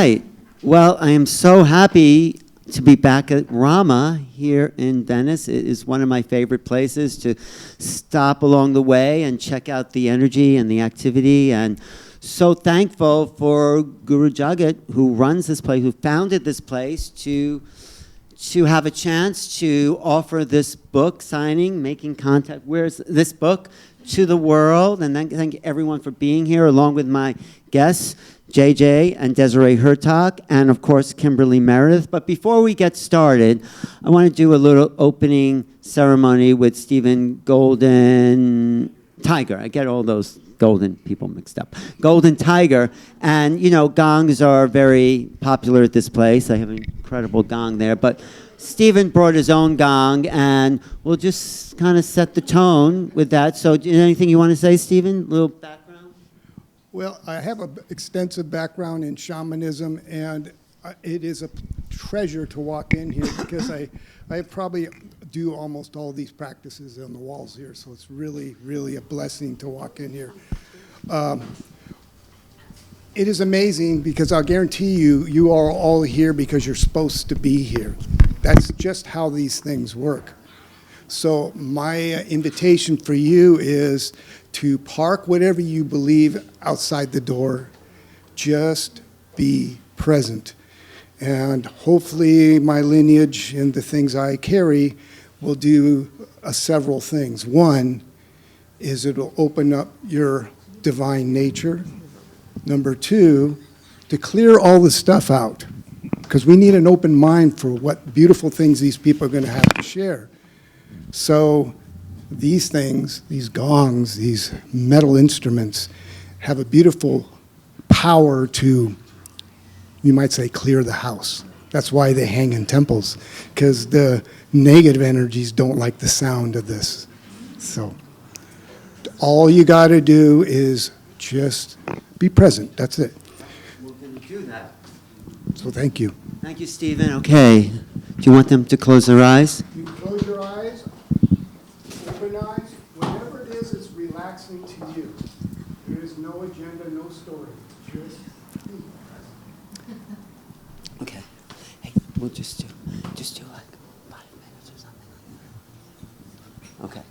right. Well, I am so happy to be back at Rama here in Venice. It is one of my favorite places to stop along the way and check out the energy and the activity. And so thankful for Guru Jagat, who runs this place, who founded this place, to have a chance to offer this book signing, making contact. Where's this book? To the world. And then thank everyone for being here, along with my guests, JJ and Desiree Hurtak, and of course, Kimberly Meredith. But before we get started, I want to do a little opening ceremony with Stephen Golden Tiger. I get all those golden people mixed up. Golden Tiger. And, you know, gongs are very popular at this place. I have an incredible gong there. But Stephen brought his own gong, and we'll just kind of set the tone with that. So anything you want to say, Stephen? A little background? Well, I have an extensive background in shamanism, and it is a treasure to walk in here because I probably do almost all these practices on the walls here, so it's really, really a blessing to walk in here. It is amazing because I'll guarantee you, you are all here because you're supposed to be here. That's just how these things work. So my invitation for you is to park whatever you believe outside the door. Just be present. And hopefully my lineage and the things I carry will do several things. One is it'll open up your divine nature. Number two, to clear all the stuff out, because we need an open mind for what beautiful things these people are going to have to share. So these things, these gongs, these metal instruments, have a beautiful power to, you might say, clear the house. That's why they hang in temples, because the negative energies don't like the sound of this. So all you got to do is just be present. That's it. We're going to do that. So thank you. Thank you, Stephen. Okay. Do you want them to close their eyes? You close your eyes, open eyes. Whatever it is relaxing to you. There is no agenda, no story. Just be present. Okay. Hey, we'll just do like 5 minutes or something like that. Okay.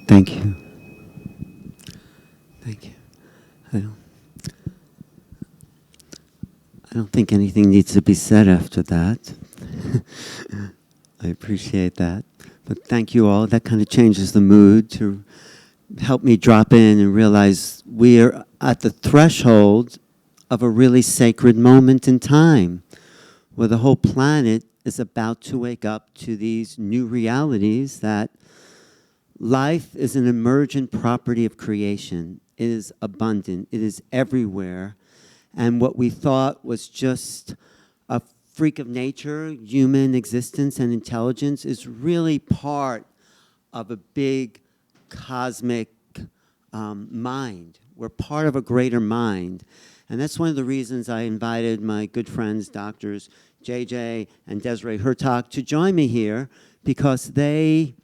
Thank you. Thank you. I don't think anything needs to be said after that. I appreciate that. But thank you all. That kind of changes the mood to help me drop in and realize we are at the threshold of a really sacred moment in time where the whole planet is about to wake up to these new realities that life is an emergent property of creation. It is abundant. It is everywhere. And what we thought was just a freak of nature, human existence and intelligence, is really part of a big cosmic mind. We're part of a greater mind. And that's one of the reasons I invited my good friends, doctors JJ and Desiree Hurtak, to join me here, because they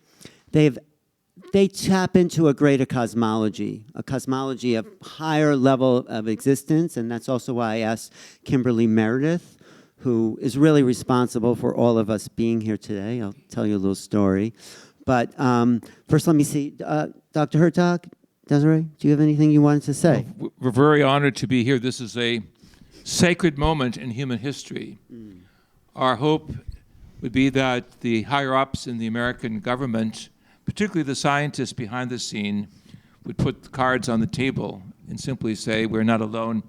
tap into a greater cosmology of higher level of existence. And that's also why I asked Kimberly Meredith, who is really responsible for all of us being here today. I'll tell you a little story. But first, let me see. Dr. Hurtak, Desiree, do you have anything you wanted to say? Well, we're very honored to be here. This is a sacred moment in human history. Our hope would be that the higher-ups in the American government, particularly the scientists behind the scene, would put the cards on the table and simply say, we're not alone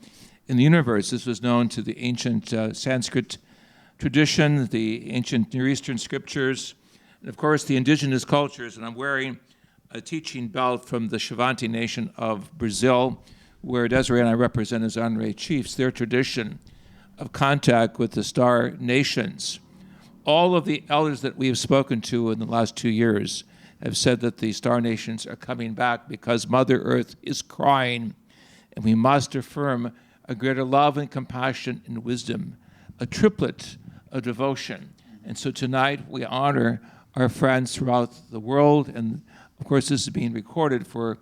in the universe. This was known to the ancient Sanskrit tradition, the ancient Near Eastern scriptures, and of course the indigenous cultures. And I'm wearing a teaching belt from the Xavante Nation of Brazil, where Desiree and I represent as honorary chiefs, their tradition of contact with the star nations. All of the elders that we have spoken to in the last 2 years have said that the star nations are coming back because Mother Earth is crying, and we must affirm a greater love and compassion and wisdom, a triplet of devotion. And so tonight we honor our friends throughout the world, and of course this is being recorded for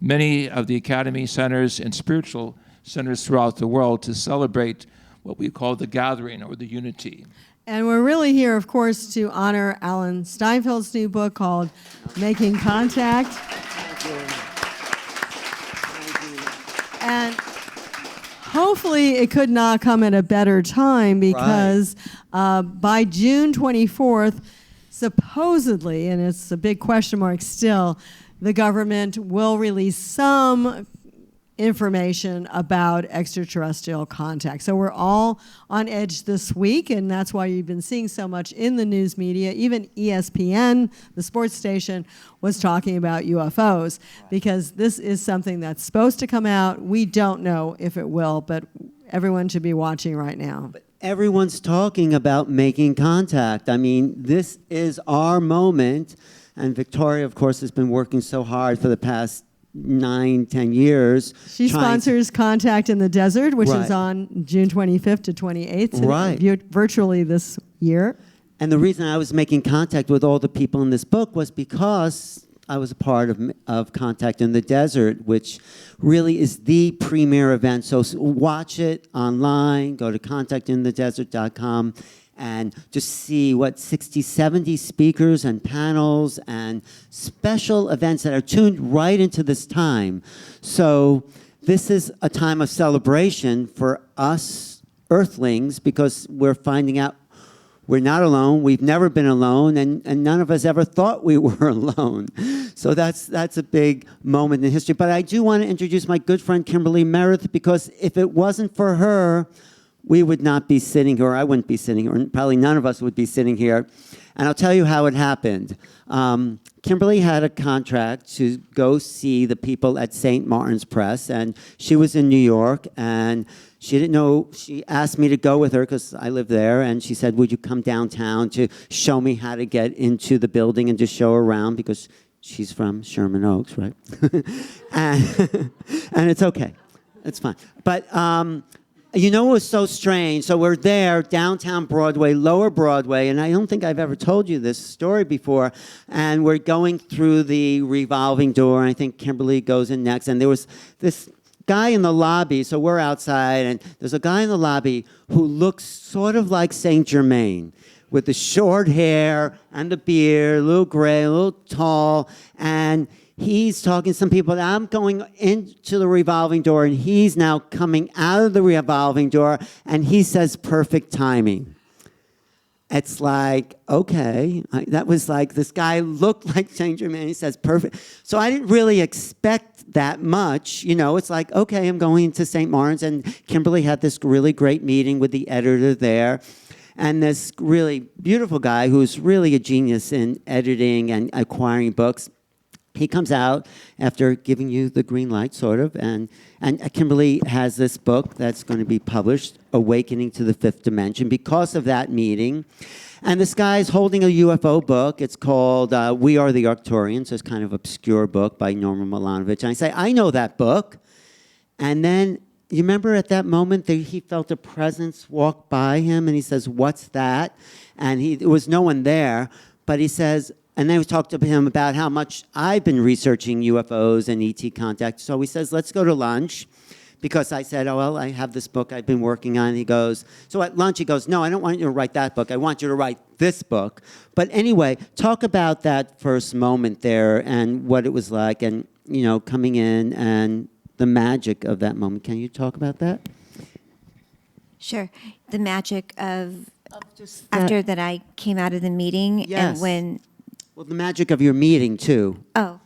many of the academy centers and spiritual centers throughout the world to celebrate what we call the gathering or the unity. And we're really here, of course, to honor Alan Steinfeld's new book called Making Contact. Thank you. Thank you. And hopefully it could not come at a better time, because by June 24th, supposedly, and it's a big question mark still, the government will release some information about extraterrestrial contact. So we're all on edge this week, and that's why you've been seeing so much in the news media. Even ESPN, the sports station, was talking about UFOs, because this is something that's supposed to come out. We don't know if it will, but everyone should be watching right now. But everyone's talking about making contact. I mean, this is our moment. And Victoria, of course, has been working so hard for the past 9-10 years. She sponsors Contact in the Desert, which Right. is on June 25th to 28th, Right. virtually this year. And the reason I was making contact with all the people in this book was because I was a part of Contact in the Desert, which really is the premier event. So watch it online, go to contactinthedesert.com, and just see what 60, 70 speakers and panels and special events that are tuned right into this time. So this is a time of celebration for us Earthlings, because we're finding out we're not alone. We've never been alone, and none of us ever thought we were alone. So that's a big moment in history. But I do want to introduce my good friend Kimberly Meredith, because if it wasn't for her, we would not be sitting here, or I wouldn't be sitting here, or probably none of us would be sitting here. And I'll tell you how it happened. Kimberly had a contract to go see the people at St. Martin's Press, and she was in New York, and she didn't know. She asked me to go with her because I live there, and she said, would you come downtown to show me how to get into the building and just show her around, because she's from Sherman Oaks, right? and it's okay. It's fine. But you know, it was so strange. So we're there, downtown Broadway, Lower Broadway, and I don't think I've ever told you this story before. And we're going through the revolving door, and I think Kimberly goes in next. And there was this guy in the lobby, so we're outside, and there's a guy in the lobby who looks sort of like Saint Germain, with the short hair and the beard, a little gray, a little tall, and he's talking to some people. I'm going into the revolving door, and he's now coming out of the revolving door, and he says perfect timing. It's like, okay, that was like, this guy looked like Changer Man. He says perfect. So I didn't really expect that much. You know, it's like, okay, I'm going to St. Martin's, and Kimberly had this really great meeting with the editor there. And this really beautiful guy who's really a genius in editing and acquiring books. He comes out after giving you the green light, sort of, and Kimberly has this book that's going to be published, Awakening to the Fifth Dimension, because of that meeting. And this guy's holding a UFO book. It's called We Are the Arcturians. It's kind of obscure book by Norman Milanovich. And I say, I know that book. And then, you remember at that moment that he felt a presence walk by him, and he says, what's that? And there was no one there, but he says, and then we talked to him about how much I've been researching UFOs and ET contact. So he says, let's go to lunch. Because I said, oh, well, I have this book I've been working on. He goes, so at lunch, he goes, no, I don't want you to write that book. I want you to write this book. But anyway, talk about that first moment there and what it was like and, you know, coming in and the magic of that moment. Can you talk about that? Sure. The magic of just after that I came out of the meeting Yes. and when... Well, the magic of your meeting, too. Oh.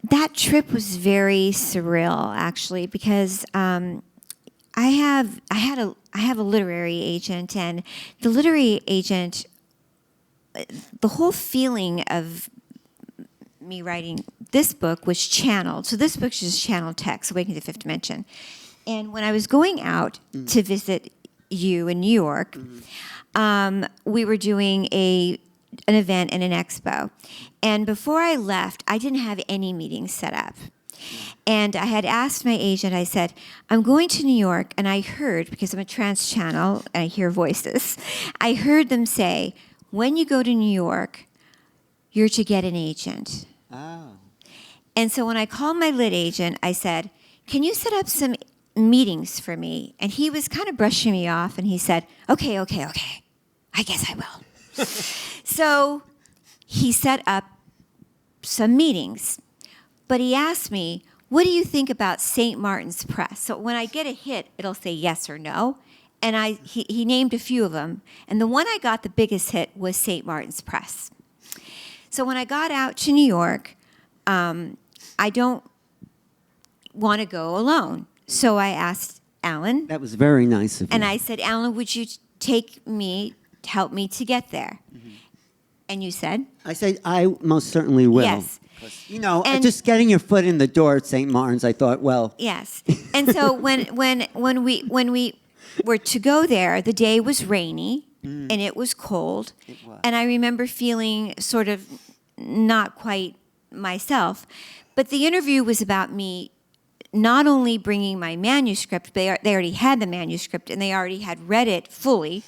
That trip was very surreal, actually, because I have a literary agent, and the literary agent, the whole feeling of me writing this book was channeled. So this book is just channeled text, Awakening to the Fifth Dimension. And when I was going out to visit you in New York, we were doing an event and an expo. And before I left, I didn't have any meetings set up. And I had asked my agent, I said, I'm going to New York, and I heard, because I'm a trance channel and I hear voices, I heard them say, when you go to New York, you're to get an agent. Oh. And so when I called my lit agent, I said, can you set up some meetings for me? And he was kind of brushing me off, and he said, okay. I guess I will. So he set up some meetings. But he asked me, what do you think about St. Martin's Press? So when I get a hit, it'll say yes or no. And he named a few of them. And the one I got the biggest hit was St. Martin's Press. So when I got out to New York, I don't want to go alone. So I asked Alan. That was very nice of you. And I said, Alan, would you take me, help me to get there? And you said? I said, I most certainly will. Yes. You know, And- just getting your foot in the door at St. Martin's, I thought, well, Yes. And so when we were to go there, the day was rainy and it was cold. It was. And I remember feeling sort of not quite myself. But the interview was about me not only bringing my manuscript, they already had the manuscript and they already had read it fully,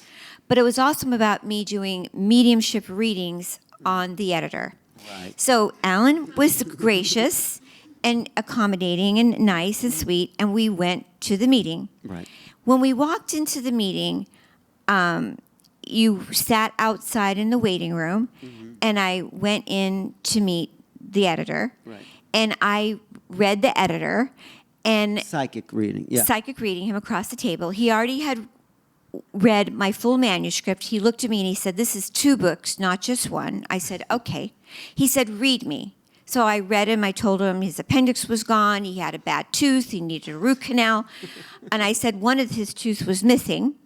but it was also about me doing mediumship readings on the editor. Right. So Alan was gracious and accommodating and nice and sweet, and we went to the meeting. Right. When we walked into the meeting, you sat outside in the waiting room, and I went in to meet the editor. Right. And I read the editor, and Psychic reading, yeah. psychic reading him across the table. He already had read my full manuscript. He looked at me and he said, this is 2 books, not just one. I said, okay. He said, read me. So I read him. I told him his appendix was gone. He had a bad tooth. He needed a root canal. And I said one of his teeth was missing.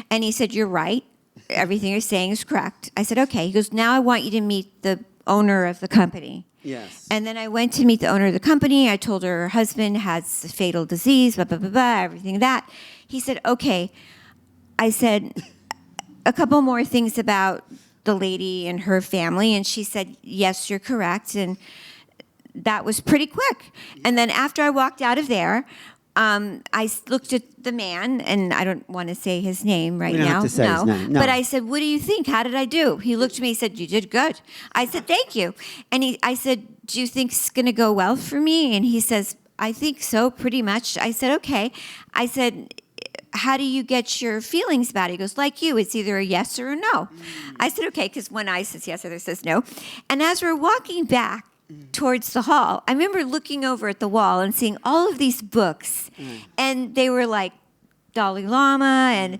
And he said, you're right. Everything you're saying is correct. I said, okay. He goes, now I want you to meet the owner of the company. Yes. And then I went to meet the owner of the company. I told her husband has a fatal disease, blah, blah, blah, blah, everything that. He said, okay. I said a couple more things about the lady and her family, and she said, yes, you're correct. And that was pretty quick. And then after I walked out of there, I looked at the man, and I don't want to say his name right We don't now. have to say his name, no. But I said, what do you think? How did I do? He looked at me, he said, you did good. I said, thank you. And I said, do you think it's going to go well for me? And he says, I think so, pretty much. I said, okay. I said, how do you get your feelings about it? He goes, like you, it's either a yes or a no. I said, okay, because one eye says yes, other says no. And as we're walking back towards the hall, I remember looking over at the wall and seeing all of these books, and they were like Dalai Lama and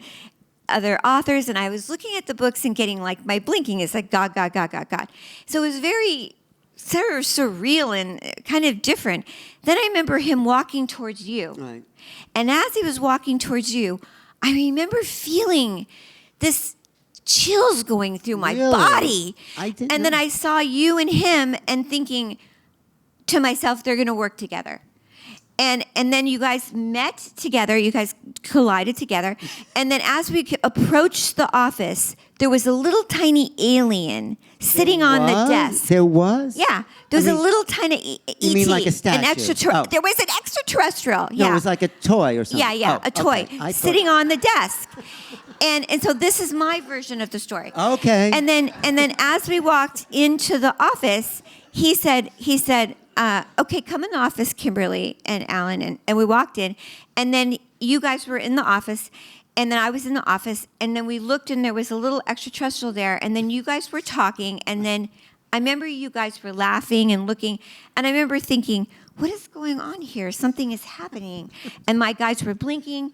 other authors, and I was looking at the books and getting like, my blinking is like God, God, God, God, God. So it was very sort of surreal and kind of different. Then I remember him walking towards you. Right. And as he was walking towards you, I remember feeling this chills going through my Really? body. I didn't And then know. I saw you and him and thinking to myself, they're going to work together. And then you guys met together, you guys collided together. And then as we approached the office, there was a little tiny alien sitting on the desk. There was? Yeah, there was a little tiny ET. You mean like a statue? Oh. There was an extraterrestrial. No, Yeah, it was like a toy or something. yeah, Oh, a toy okay. I sitting thought- on the desk. And so this is my version of the story. Okay. And then as we walked into the office, he said, okay, come in the office, Kimberly and Alan. And we walked in. And then you guys were in the office. And then I was in the office. And then we looked, and there was a little extraterrestrial there. And then you guys were talking. And then I remember you guys were laughing and looking. And I remember thinking, what is going on here? Something is happening. And my guys were blinking.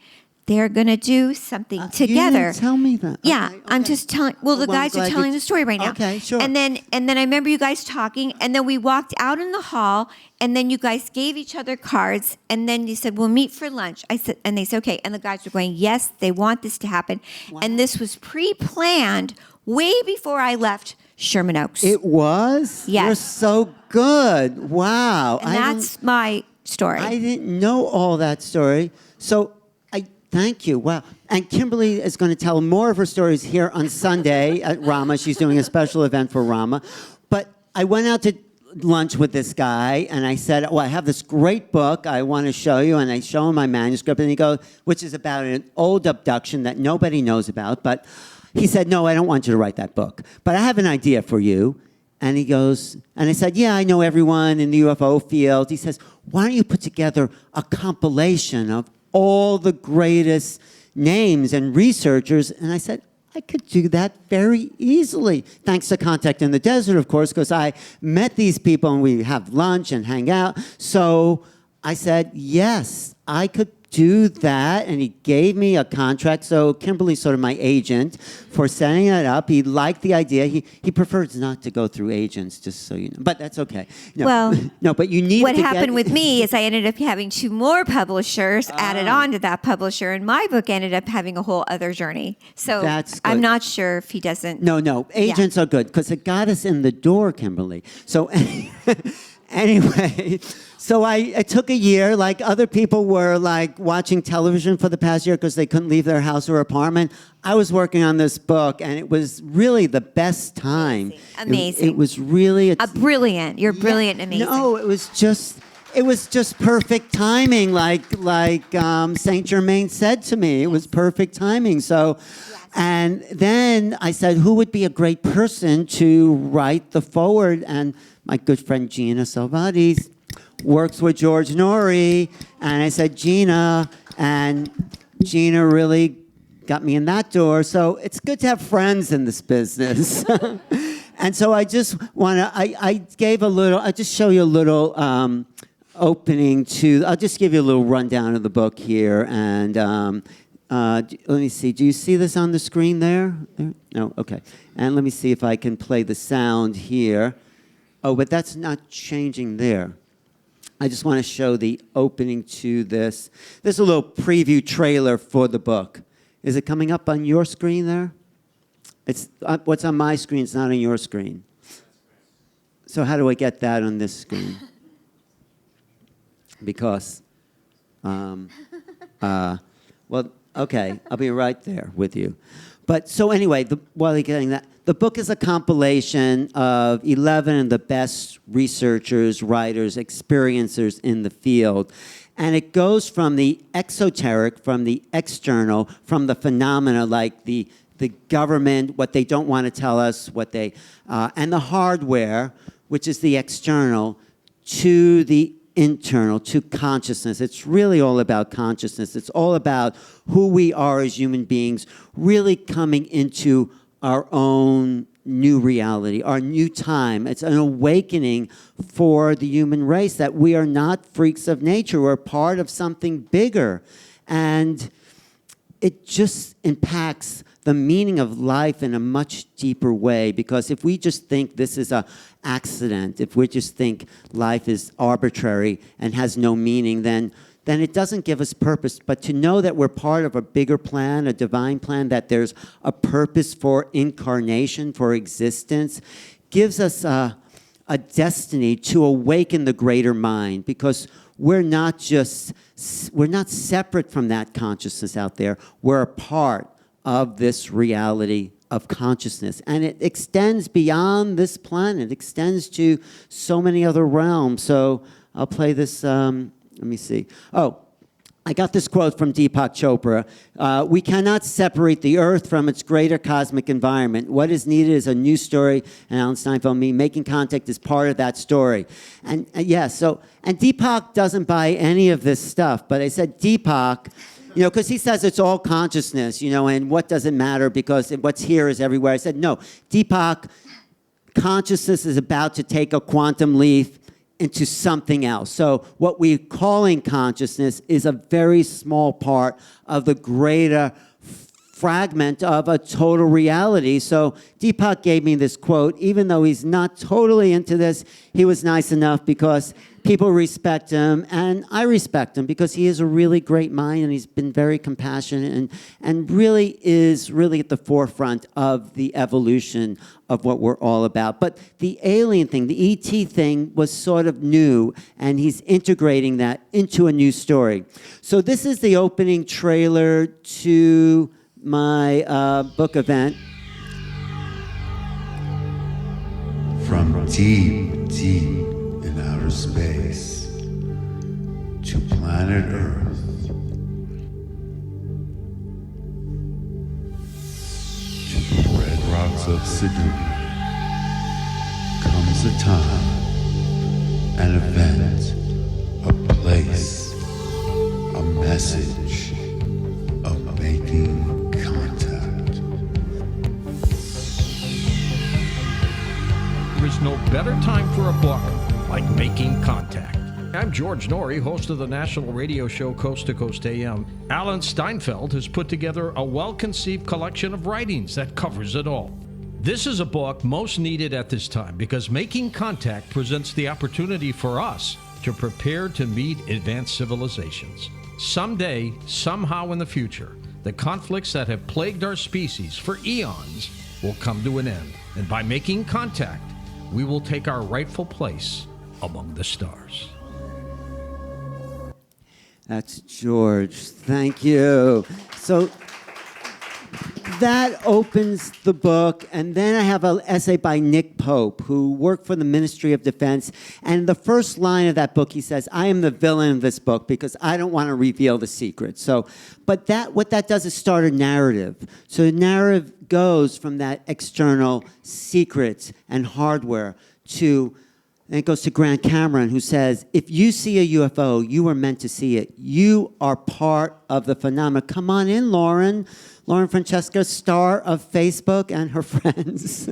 They're going to do something together. You didn't tell me that. Yeah, Okay, I'm okay. just telling. Well, the Well, I'm guys are glad telling you- the story right now. Okay, sure. And then I remember you guys talking, and then we walked out in the hall, and then you guys gave each other cards, and then you said, "We'll meet for lunch." I said, and they said, "Okay." And the guys were going, "Yes, they want this to happen," and this was pre-planned way before I left Sherman Oaks. It was? Yes. You're so good. Wow. and that's my story. I didn't know all that story. So I thank you. Wow. And Kimberly is going to tell more of her stories here on Sunday at Rama. She's doing a special event for Rama. But I went out to lunch with this guy, and I said, "Well, I have this great book I want to show you." And I show him my manuscript, and he goes, which is about an old abduction that nobody knows about. But he said, "No, I don't want you to write that book. But I have an idea for you." And he goes, and I said, "Yeah, I know everyone in the UFO field." He says, "Why don't you put together a compilation of all the greatest names and researchers?" And I said, "I could do that very easily." Thanks to Contact in the Desert, of course, because I met these people and we have lunch and hang out. So I said, yes, I could do that. And he gave me a contract. So Kimberly's sort of my agent for setting it up. He liked the idea. He prefers not to go through agents, just so you know. But that's okay. No, Well, no, but you need what to happened get, with me is I ended up having 2 more publishers added on to that publisher, and my book ended up having a whole other journey. So That's I'm good. not sure if he doesn't. No, agents are good because it got us in the door, Kimberly. So anyway, so I took a year, like other people were like watching television for the past year because they couldn't leave their house or apartment. I was working on this book, and it was really the best time. Amazing. It was really Brilliant. You're brilliant and amazing. No, it was just perfect timing, like Saint Germain said to me. It was perfect timing. So, and then I said, who would be a great person to write the foreword? And my good friend Gina Salvati works with George Noory, and I said, Gina, and Gina really got me in that door. So it's good to have friends in this business. And so I just want to, I'll just show you a little opening to, I'll just give you a little rundown of the book here. And let me see, do you see this on the screen there? No, okay. And let me see if I can play the sound here. Oh, but that's not changing there. I just want to show the opening to this. There's a little preview trailer for the book. Is it coming up on your screen there? It's what's on my screen is not on your screen. So how do I get that on this screen? Because, well, okay, I'll be right there with you. But so anyway, while you're getting that, the book is a compilation of 11 of the best researchers, writers, experiencers in the field. And it goes from the exoteric, from the external, from the phenomena like the government, what they don't want to tell us, what they, and the hardware, which is the external, to the internal, to consciousness. It's really all about consciousness. It's all about who we are as human beings, really coming into our own new reality, our new time. It's an awakening for the human race that we are not freaks of nature. We're part of something bigger. And it just impacts the meaning of life in a much deeper way, because if we just think this is an accident, if we just think life is arbitrary and has no meaning, then it doesn't give us purpose. But to know that we're part of a bigger plan, a divine plan, that there's a purpose for incarnation, for existence, gives us a destiny to awaken the greater mind, because we're not separate from that consciousness out there. We're a part of this reality of consciousness. And it extends beyond this planet. It extends to so many other realms. So I'll play this, let me see. Oh, I got this quote from Deepak Chopra. We cannot separate the Earth from its greater cosmic environment. What is needed is a new story, and Alan Steinfeld, making contact is part of that story. And and Deepak doesn't buy any of this stuff, but I said, Deepak, because he says it's all consciousness, and what does it matter because what's here is everywhere. I said, no, Deepak, consciousness is about to take a quantum leap into something else. So what we're calling consciousness is a very small part of the greater fragment of a total reality. So Deepak gave me this quote. Even though he's not totally into this, he was nice enough because people respect him, and I respect him because he is a really great mind, and he's been very compassionate and really is at the forefront of the evolution of what we're all about. But the alien thing, the ET thing, was sort of new, and he's integrating that into a new story. So this is the opening trailer to my book event. From deep, deep in outer space to planet Earth to the red rocks of Sidonia comes a time, an event, a place, a message of making contact. There is no better time for a book like Making Contact. I'm George Noory, host of the national radio show Coast to Coast AM. Alan Steinfeld has put together a well-conceived collection of writings that covers it all. This is a book most needed at this time because Making Contact presents the opportunity for us to prepare to meet advanced civilizations. Someday, somehow in the future, the conflicts that have plagued our species for eons will come to an end. And by making contact, we will take our rightful place among the stars. That's George. Thank you. So that opens the book, and then I have an essay by Nick Pope, who worked for the Ministry of Defense. And the first line of that book, he says, I am the villain of this book because I don't want to reveal the secret. So, but what that does is start a narrative. So the narrative goes from that external secrets and hardware to, and it goes to Grant Cameron, who says, if you see a UFO, you were meant to see it. You are part of the phenomenon. Come on in, Lauren. Lauren Francesca, star of Facebook and her friends.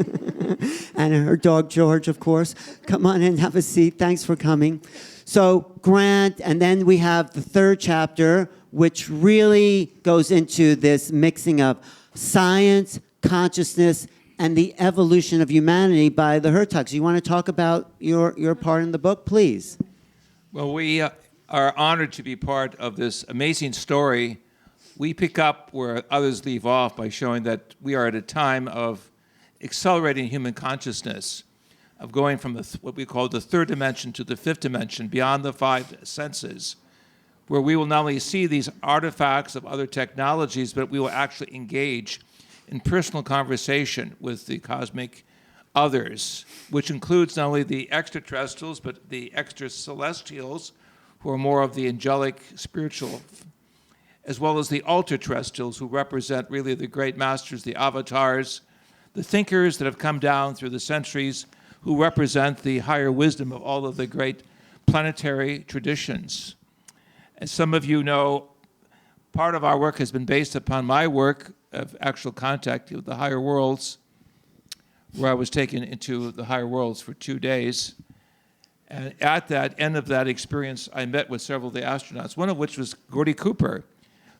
And her dog, George, of course. Come on in, have a seat. Thanks for coming. So Grant, and then we have the third chapter, which really goes into this mixing of science, consciousness, and the evolution of humanity by the Hurtaks. You want to talk about your part in the book, please? Well, we are honored to be part of this amazing story. We pick up where others leave off by showing that we are at a time of accelerating human consciousness, of going from what we call the third dimension to the fifth dimension, beyond the five senses, where we will not only see these artifacts of other technologies, but we will actually engage in personal conversation with the cosmic others, which includes not only the extraterrestrials, but the extracelestials, who are more of the angelic, spiritual, as well as the ultra-terrestrials, who represent really the great masters, the avatars, the thinkers that have come down through the centuries, who represent the higher wisdom of all of the great planetary traditions. As some of you know, part of our work has been based upon my work of actual contact with the higher worlds, where I was taken into the higher worlds for 2 days. And at that end of that experience, I met with several of the astronauts, one of which was Gordy Cooper,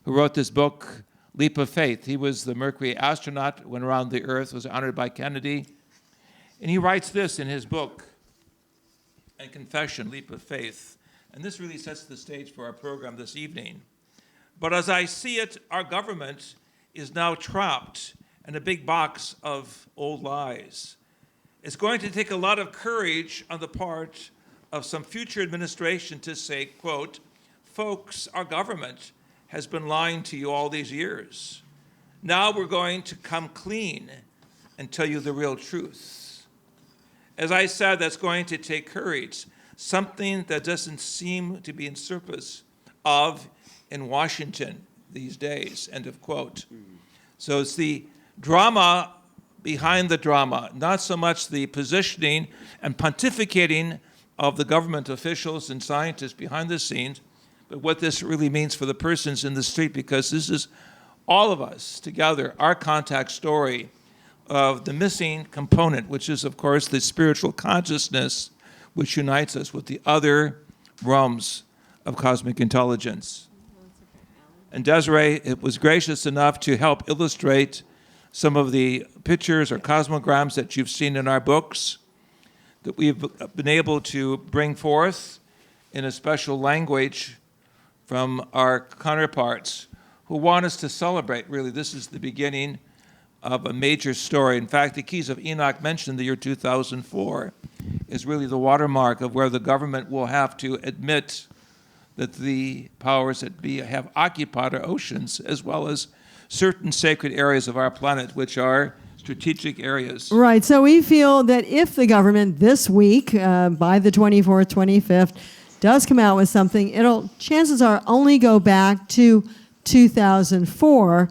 who wrote this book, Leap of Faith. He was the Mercury astronaut, went around the Earth, was honored by Kennedy. And he writes this in his book, and Confession, Leap of Faith. And this really sets the stage for our program this evening. But as I see it, our government is now trapped in a big box of old lies. It's going to take a lot of courage on the part of some future administration to say, quote, folks, our government has been lying to you all these years. Now we're going to come clean and tell you the real truth. As I said, that's going to take courage, something that doesn't seem to be in surplus of in Washington these days, end of quote. So it's the drama behind the drama, not so much the positioning and pontificating of the government officials and scientists behind the scenes, but what this really means for the persons in the street, because this is all of us together, our contact story of the missing component, which is, of course, the spiritual consciousness which unites us with the other realms of cosmic intelligence. And Desiree was gracious enough to help illustrate some of the pictures or cosmograms that you've seen in our books that we've been able to bring forth in a special language from our counterparts who want us to celebrate. Really, this is the beginning of a major story. In fact, the Keys of Enoch mentioned the year 2004 is really the watermark of where the government will have to admit that the powers that be have occupied our oceans as well as certain sacred areas of our planet, which are strategic areas. Right. So we feel that if the government this week, by the 24th, 25th, does come out with something, it'll, chances are, only go back to 2004,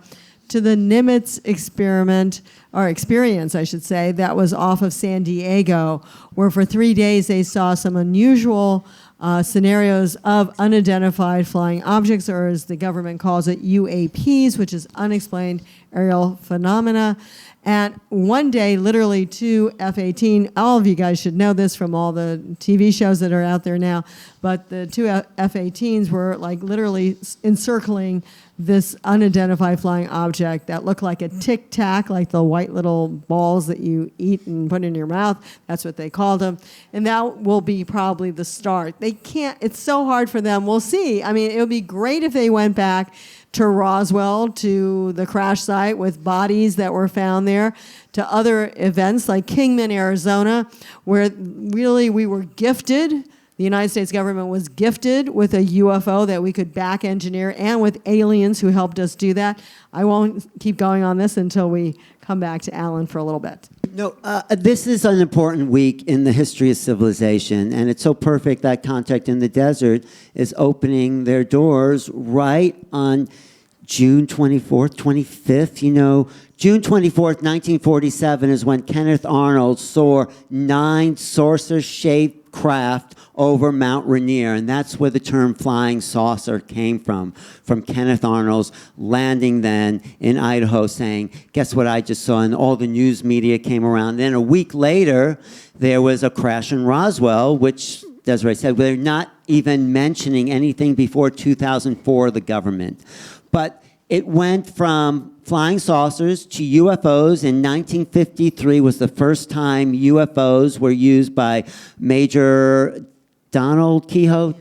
to the Nimitz experiment, or experience, I should say, that was off of San Diego, where for 3 days they saw some unusual scenarios of unidentified flying objects, or as the government calls it, UAPs, which is unexplained aerial phenomena. And one day, literally 2 F-18, all of you guys should know this from all the TV shows that are out there now, but the 2 F-18s were like literally encircling this unidentified flying object that looked like a tic-tac, like the white little balls that you eat and put in your mouth. That's what they called them. And that will be probably the start. They can't, it's so hard for them. We'll see. I mean, it would be great if they went back to Roswell, to the crash site with bodies that were found there, to other events like Kingman, Arizona, where really we were gifted, the United States government was gifted with a UFO that we could back engineer, and with aliens who helped us do that. I won't keep going on this until we come back to Alan for a little bit. No, this is an important week in the history of civilization, and it's so perfect that Contact in the Desert is opening their doors right on June 24th, 25th. You know, June 24th, 1947 is when Kenneth Arnold saw 9 saucer-shaped craft over Mount Rainier, and that's where the term flying saucer came from Kenneth Arnold's landing then in Idaho saying, guess what I just saw? And all the news media came around. Then a week later, there was a crash in Roswell, which Desiree said, they're not even mentioning anything before 2004, the government. But it went from flying saucers to UFOs. In 1953 was the first time UFOs were used by Major Donald Kehoe,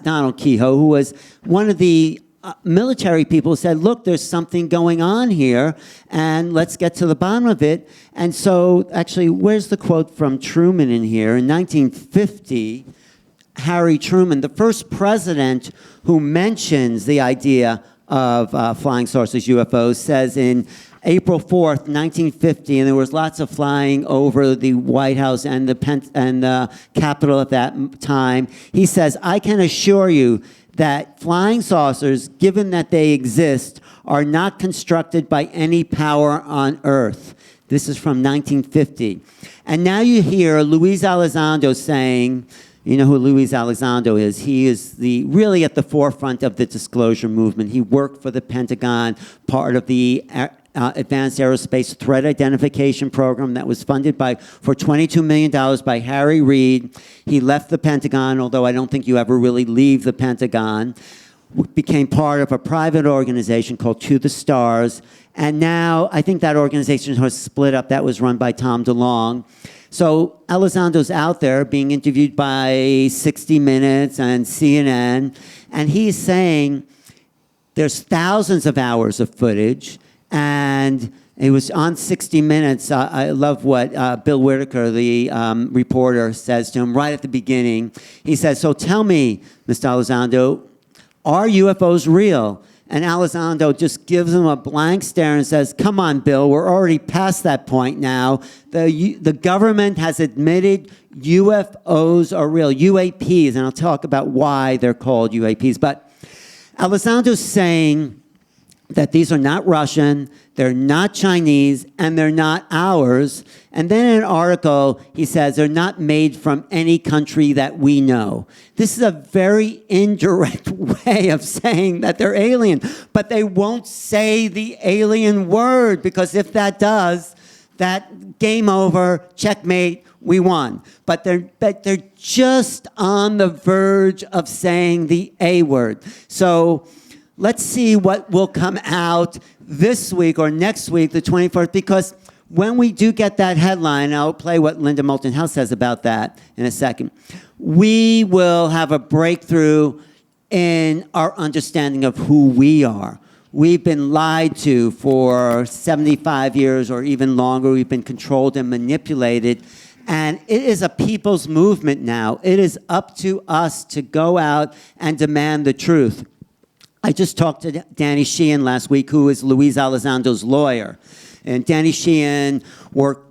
Donald Kehoe, who was one of the military people, said, look, there's something going on here, and let's get to the bottom of it. And so, actually, where's the quote from Truman in here? In 1950, Harry Truman, the first president who mentions the idea of flying saucers, UFOs, says in April 4th, 1950, and there was lots of flying over the White House and the Capitol at that time. He says, I can assure you that flying saucers, given that they exist, are not constructed by any power on Earth. This is from 1950. And now you hear Luis Elizondo saying, you know who Luis Elizondo is. He is really at the forefront of the disclosure movement. He worked for the Pentagon, part of the Advanced Aerospace Threat Identification Program that was funded for $22 million by Harry Reid. He left the Pentagon, although I don't think you ever really leave the Pentagon. Became part of a private organization called To the Stars. And now I think that organization has split up. That was run by Tom DeLonge. So Elizondo's out there being interviewed by 60 Minutes and CNN, and he's saying there's thousands of hours of footage, and it was on 60 Minutes. I love what Bill Whitaker, the reporter, says to him right at the beginning. He says, so tell me, Mr. Elizondo, are UFOs real? And Elizondo just gives him a blank stare and says, come on, Bill, we're already past that point now. The government has admitted UFOs are real, UAPs, and I'll talk about why they're called UAPs. But Elizondo's saying that these are not Russian, they're not Chinese, and they're not ours. And then in an article, he says they're not made from any country that we know. This is a very indirect way of saying that they're alien, but they won't say the alien word, because if that does, that game over, checkmate, we won. But they're just on the verge of saying the A word. So let's see what will come out this week or next week, the 24th, because when we do get that headline, I'll play what Linda Moulton Howe says about that in a second, we will have a breakthrough in our understanding of who we are. We've been lied to for 75 years or even longer. We've been controlled and manipulated. And it is a people's movement now. It is up to us to go out and demand the truth. I just talked to Danny Sheehan last week, who is Luis Elizondo's lawyer. And Danny Sheehan worked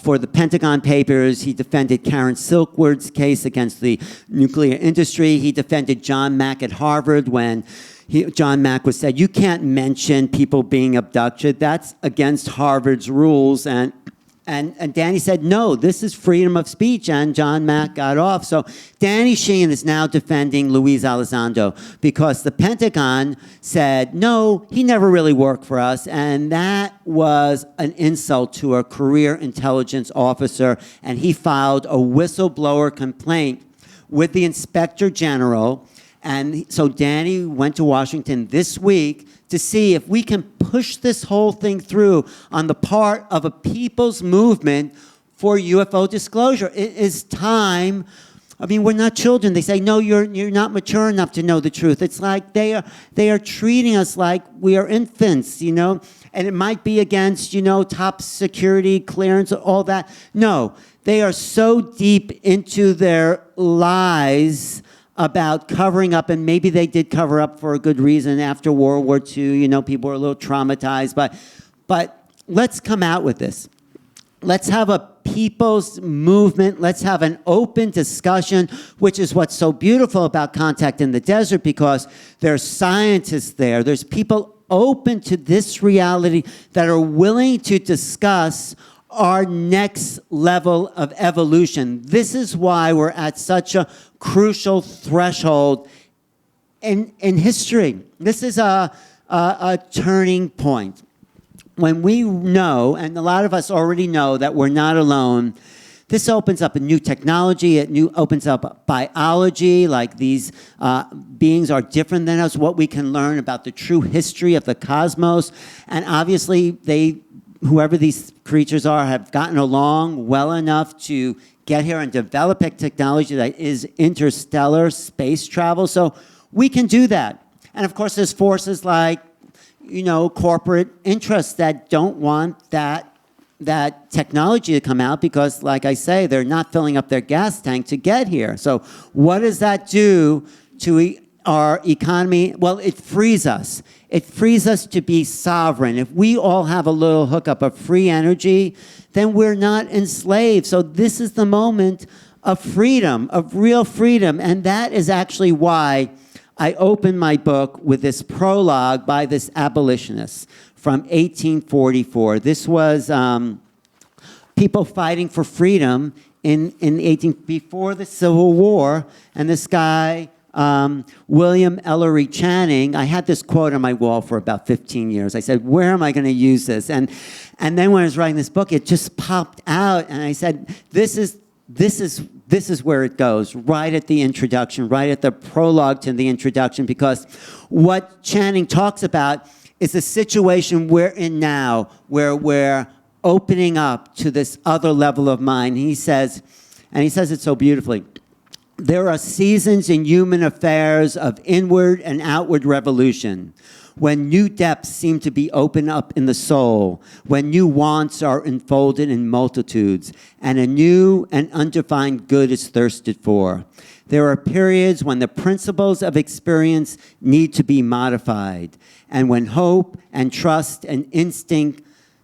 for the Pentagon Papers. He defended Karen Silkwood's case against the nuclear industry. He defended John Mack at Harvard when John Mack was said, you can't mention people being abducted. That's against Harvard's rules. And Danny said, no, this is freedom of speech, and John Mack got off. So Danny Sheehan is now defending Luis Elizondo because the Pentagon said, no, he never really worked for us, and that was an insult to a career intelligence officer, and he filed a whistleblower complaint with the Inspector General. And so Danny went to Washington this week to see if we can push this whole thing through on the part of a people's movement for UFO disclosure. It is time. I mean, we're not children. They say, no, you're not mature enough to know the truth. It's like they are treating us like we are infants, you know? And it might be against, you know, top security clearance, all that. No, they are so deep into their lies about covering up, and maybe they did cover up for a good reason after World War II. You know, people were a little traumatized, but let's come out with this. Let's have a people's movement. Let's have an open discussion, which is what's so beautiful about Contact in the Desert, because there's scientists there. There's people open to this reality that are willing to discuss our next level of evolution. This is why we're at such a crucial threshold in history. This is a turning point. When we know, and a lot of us already know, that we're not alone, this opens up a new technology. It opens up biology, like these beings are different than us, what we can learn about the true history of the cosmos. And obviously, whoever these creatures are, have gotten along well enough to get here and develop a technology that is interstellar space travel. So we can do that. And of course, there's forces like, you know, corporate interests that don't want that technology to come out because, like I say, they're not filling up their gas tank to get here. So what does that do to our economy? Well, it frees us. It frees us to be sovereign. If we all have a little hookup of free energy, then we're not enslaved. So this is the moment of freedom, of real freedom. And that is actually why I opened my book with this prologue by this abolitionist from 1844. This was people fighting for freedom in 18 before the Civil War, and this guy, William Ellery Channing, I had this quote on my wall for about 15 years. I said, where am I going to use this? And then when I was writing this book, it just popped out, and I said, this is where it goes, right at the introduction, right at the prologue to the introduction, because what Channing talks about is the situation we're in now, where we're opening up to this other level of mind. He says it so beautifully, there are seasons in human affairs of inward and outward revolution, when new depths seem to be opened up in the soul, when new wants are enfolded in multitudes, and a new and undefined good is thirsted for. There are periods when the principles of experience need to be modified, and when hope and trust and instinct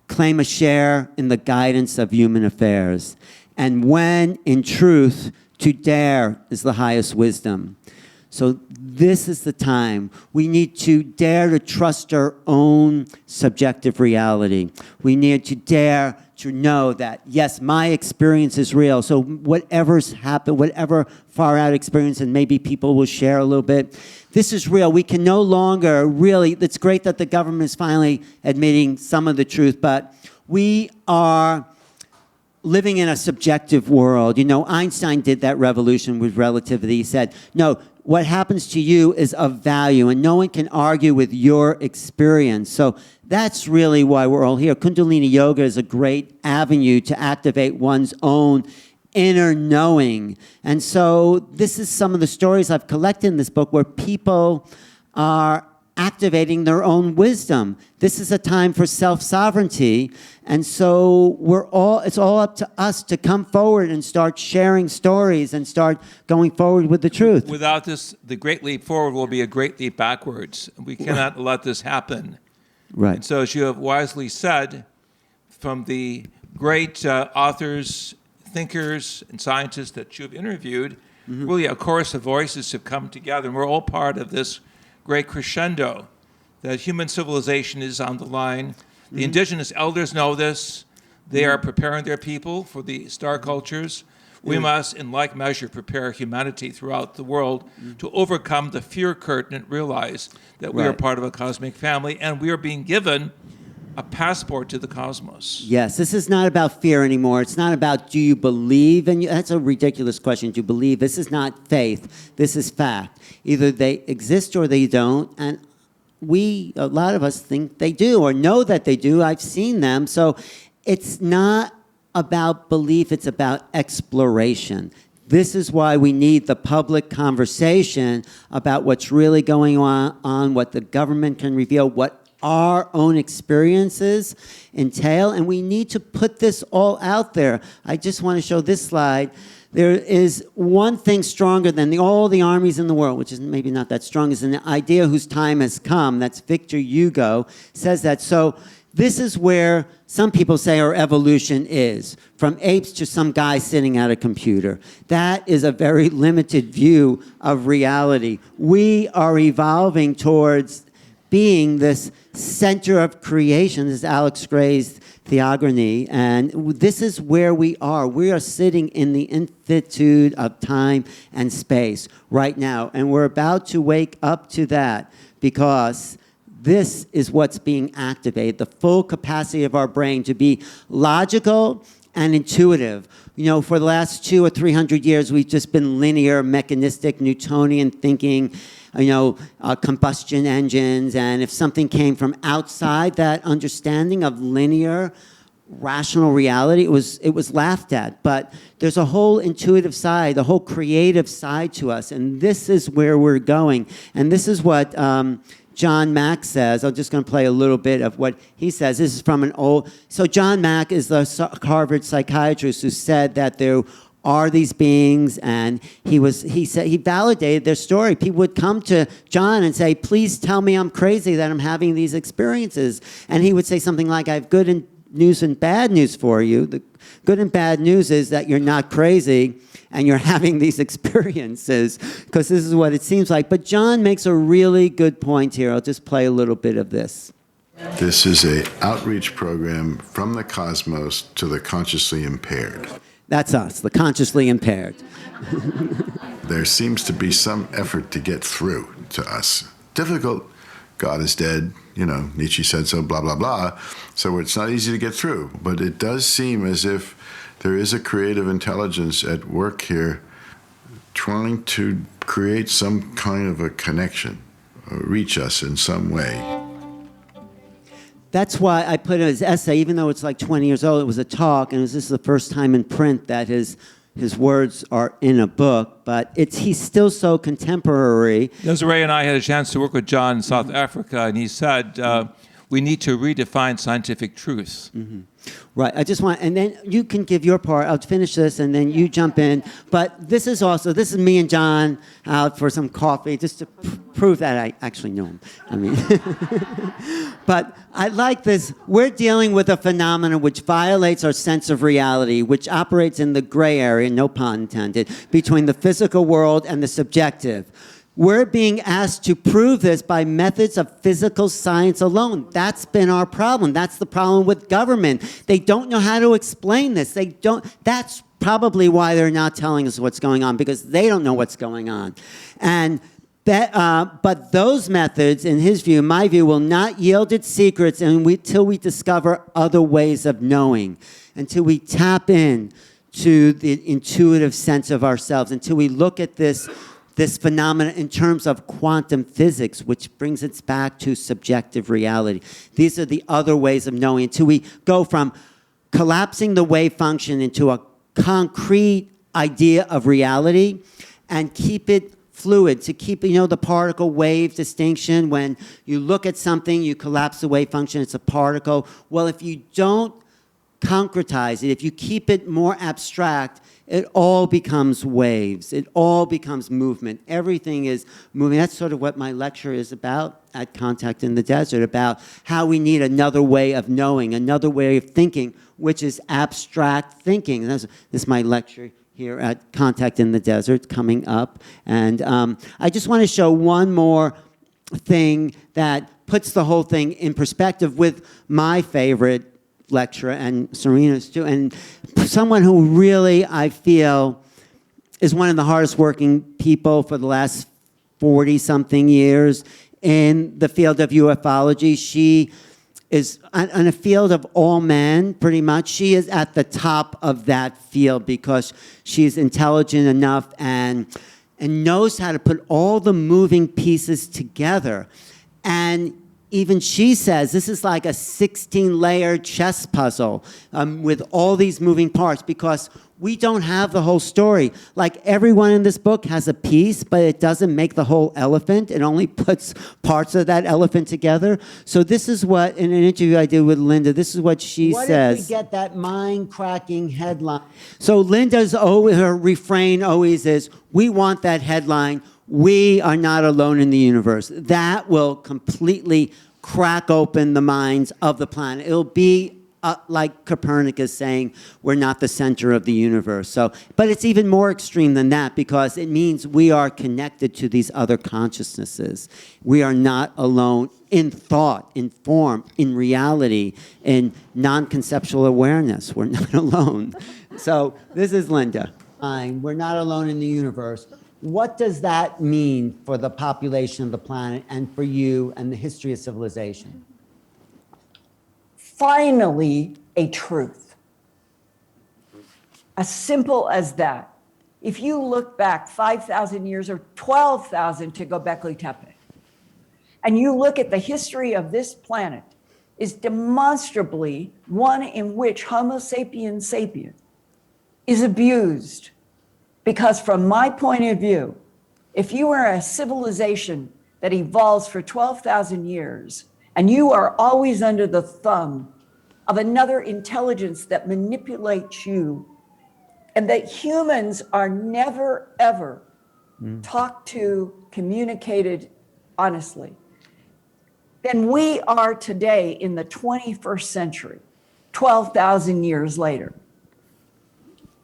claim a share in the guidance of human affairs, and when, in truth, to dare is the highest wisdom. So this is the time. We need to dare to trust our own subjective reality. We need to dare to know that, yes, my experience is real. So whatever's happened, whatever far-out experience, and maybe people will share a little bit, this is real. We can no longer really, it's great that the government is finally admitting some of the truth, but we are living in a subjective world. You know, Einstein did that revolution with relativity. He said, no, what happens to you is of value, and no one can argue with your experience. So that's really why we're all here. Kundalini Yoga is a great avenue to activate one's own inner knowing. And so this is some of the stories I've collected in this book where people are activating their own wisdom. This is a time for self-sovereignty, and so it's all up to us to come forward and start sharing stories and start going forward with the truth. Without this, the great leap forward will be a great leap backwards. We cannot let this happen. Right. And so, as you have wisely said, from the great authors, thinkers, and scientists that you've interviewed, really a chorus of voices have come together, and we're all part of this great crescendo that human civilization is on the line. The indigenous elders know this. They are preparing their people for the star cultures. We must, in like measure, prepare humanity throughout the world to overcome the fear curtain and realize that we are part of a cosmic family, and we are being given a passport to the cosmos. Yes, this is not about fear anymore. It's not about, do you believe? And that's a ridiculous question. Do you believe? This is not faith. This is fact. Either they exist or they don't. And a lot of us think they do or know that they do. I've seen them. So it's not about belief. It's about exploration. This is why we need the public conversation about what's really going on, what the government can reveal, what our own experiences entail, and we need to put this all out there. I just want to show this slide. There is one thing stronger than all the armies in the world, which is maybe not that strong, is an idea whose time has come. That's Victor Hugo says that. So this is where some people say our evolution is, from apes to some guy sitting at a computer. That is a very limited view of reality. We are evolving towards being this center of creation. This is Alex Gray's theogony, and this is where we are. We are sitting in the infinitude of time and space right now, and we're about to wake up to that, because this is what's being activated, the full capacity of our brain to be logical and intuitive. You know, for the last 200 or 300 years, we've just been linear, mechanistic, Newtonian thinking, combustion engines, and if something came from outside that understanding of linear, rational reality, it was laughed at. But there's a whole intuitive side, a whole creative side to us, and this is where we're going. And this is what John Mack says. I'm just going to play a little bit of what he says. This is from an old... So John Mack is the Harvard psychiatrist who said that there are these beings, and he said he validated their story. People would come to John and say, please tell me I'm crazy that I'm having these experiences. And he would say something like, I have good news and bad news for you. The good and bad news is that you're not crazy and you're having these experiences, because this is what it seems like. But John makes a really good point here. I'll just play a little bit of this. This is an outreach program from the cosmos to the consciously impaired. That's us, the consciously impaired. There seems to be some effort to get through to us. Difficult. God is dead. Nietzsche said so, blah, blah, blah. So it's not easy to get through. But it does seem as if there is a creative intelligence at work here trying to create some kind of a connection, reach us in some way. That's why I put it as essay, even though it's like 20 years old. It was a talk, and this is the first time in print that his words are in a book, but he's still so contemporary. Desiree and I had a chance to work with John in South Africa, and he said, we need to redefine scientific truth. Mm-hmm. Right. I just want, and then you can give your part. I'll finish this, and then you jump in. But this is me and John out for some coffee, just to prove that I actually know him. I mean, but I like this. We're dealing with a phenomenon which violates our sense of reality, which operates in the gray area, no pun intended, between the physical world and the subjective. We're being asked to prove this by methods of physical science alone. That's been our problem. That's the problem with government. They don't know how to explain this. That's probably why they're not telling us what's going on, because they don't know what's going on. And but those methods, in his view, my view, will not yield its secrets until we discover other ways of knowing, until we tap in to the intuitive sense of ourselves, until we look at this phenomenon in terms of quantum physics, which brings us back to subjective reality. These are the other ways of knowing, until we go from collapsing the wave function into a concrete idea of reality and keep it fluid, to keep, the particle wave distinction. When you look at something, you collapse the wave function, it's a particle. Well, if you don't concretize it, if you keep it more abstract, it all becomes waves. It all becomes movement. Everything is moving. That's sort of what my lecture is about at Contact in the Desert, about how we need another way of knowing, another way of thinking, which is abstract thinking. And this is my lecture here at Contact in the Desert coming up. And I just want to show one more thing that puts the whole thing in perspective with my favorite lecturer and Serena's too, and someone who really, I feel, is one of the hardest working people for the last 40-something years in the field of ufology. She is in a field of all men, pretty much. She is at the top of that field because she's intelligent enough and knows how to put all the moving pieces together. And even she says this is like a 16-layer chess puzzle with all these moving parts, because we don't have the whole story. Like, everyone in this book has a piece, but it doesn't make the whole elephant. It only puts parts of that elephant together. So this is what, in an interview I did with Linda, this is what she says. What if we get that mind-cracking headline? So her refrain always is, we want that headline, we are not alone in the universe. That will completely crack open the minds of the planet. It'll be like Copernicus saying we're not the center of the universe. But it's even more extreme than that, because it means we are connected to these other consciousnesses. We are not alone in thought, in form, in reality, in non-conceptual awareness. We're not alone. So this is Linda. We're not alone in the universe. What does that mean for the population of the planet and for you and the history of civilization? Finally, a truth. As simple as that. If you look back 5,000 years or 12,000 to Göbekli Tepe, and you look at the history of this planet, is demonstrably one in which Homo sapiens sapiens is abused. Because from my point of view, if you are a civilization that evolves for 12,000 years, and you are always under the thumb of another intelligence that manipulates you, and that humans are never, ever talked to, communicated honestly, then we are today in the 21st century, 12,000 years later.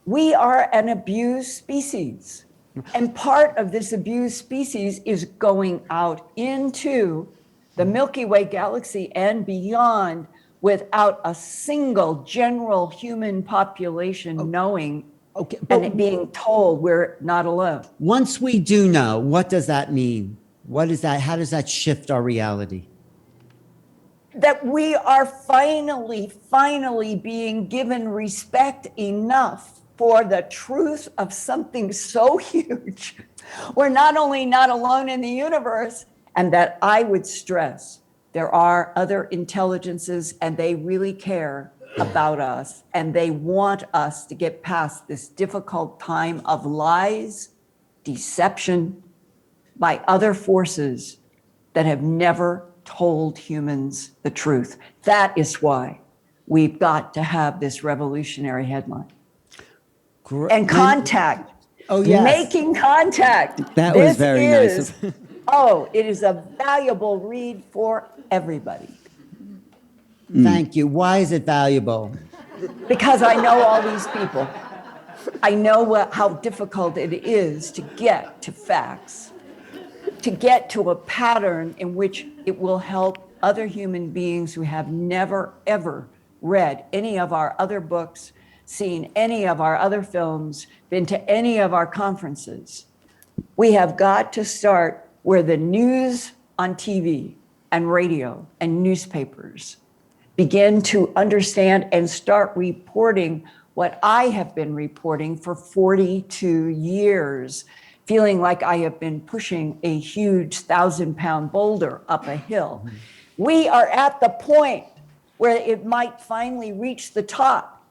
We are an abused species. And part of this abused species is going out into the Milky Way galaxy and beyond without a single general human population knowing Okay, and but it being told we're not alone. once we do know, what does that mean? What is that? How does that shift our reality? That we are finally being given respect enough for the truth of something so huge. We're not only not alone in the universe, and that I would stress there are other intelligences and they really care about us and they want us to get past this difficult time of lies, deception by other forces that have never told humans the truth. That is why we've got to have this revolutionary headline. And contact. Oh, yes. Making contact. That was This very is- nice. Oh, it is a valuable read for everybody. Thank you. Why is it valuable? Because I know all these people. I know how difficult it is to get to facts, to get to a pattern in which it will help other human beings who have never, ever read any of our other books, seen any of our other films, been to any of our conferences. We have got to start where the news on TV and radio and newspapers begin to understand and start reporting what I have been reporting for 42 years, feeling like I have been pushing a huge 1,000-pound boulder up a hill. We are at the point where it might finally reach the top.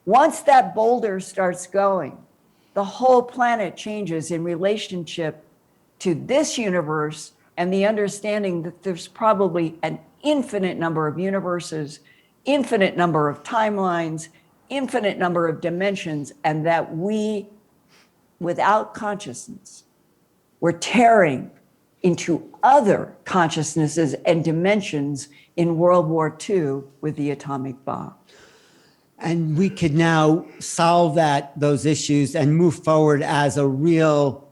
Once that boulder starts going, the whole planet changes in relationship to this universe and the understanding that there's probably an infinite number of universes, infinite number of timelines, infinite number of dimensions, and that we, without consciousness, we're tearing into other consciousnesses and dimensions in World War II with the atomic bomb. And we could now solve those issues and move forward as a real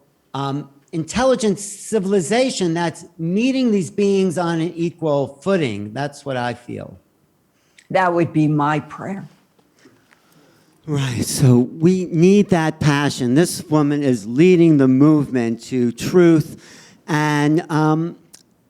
intelligent civilization that's meeting these beings on an equal footing. That's what I feel. That would be my prayer. Right, so we need that passion. This woman is leading the movement to truth and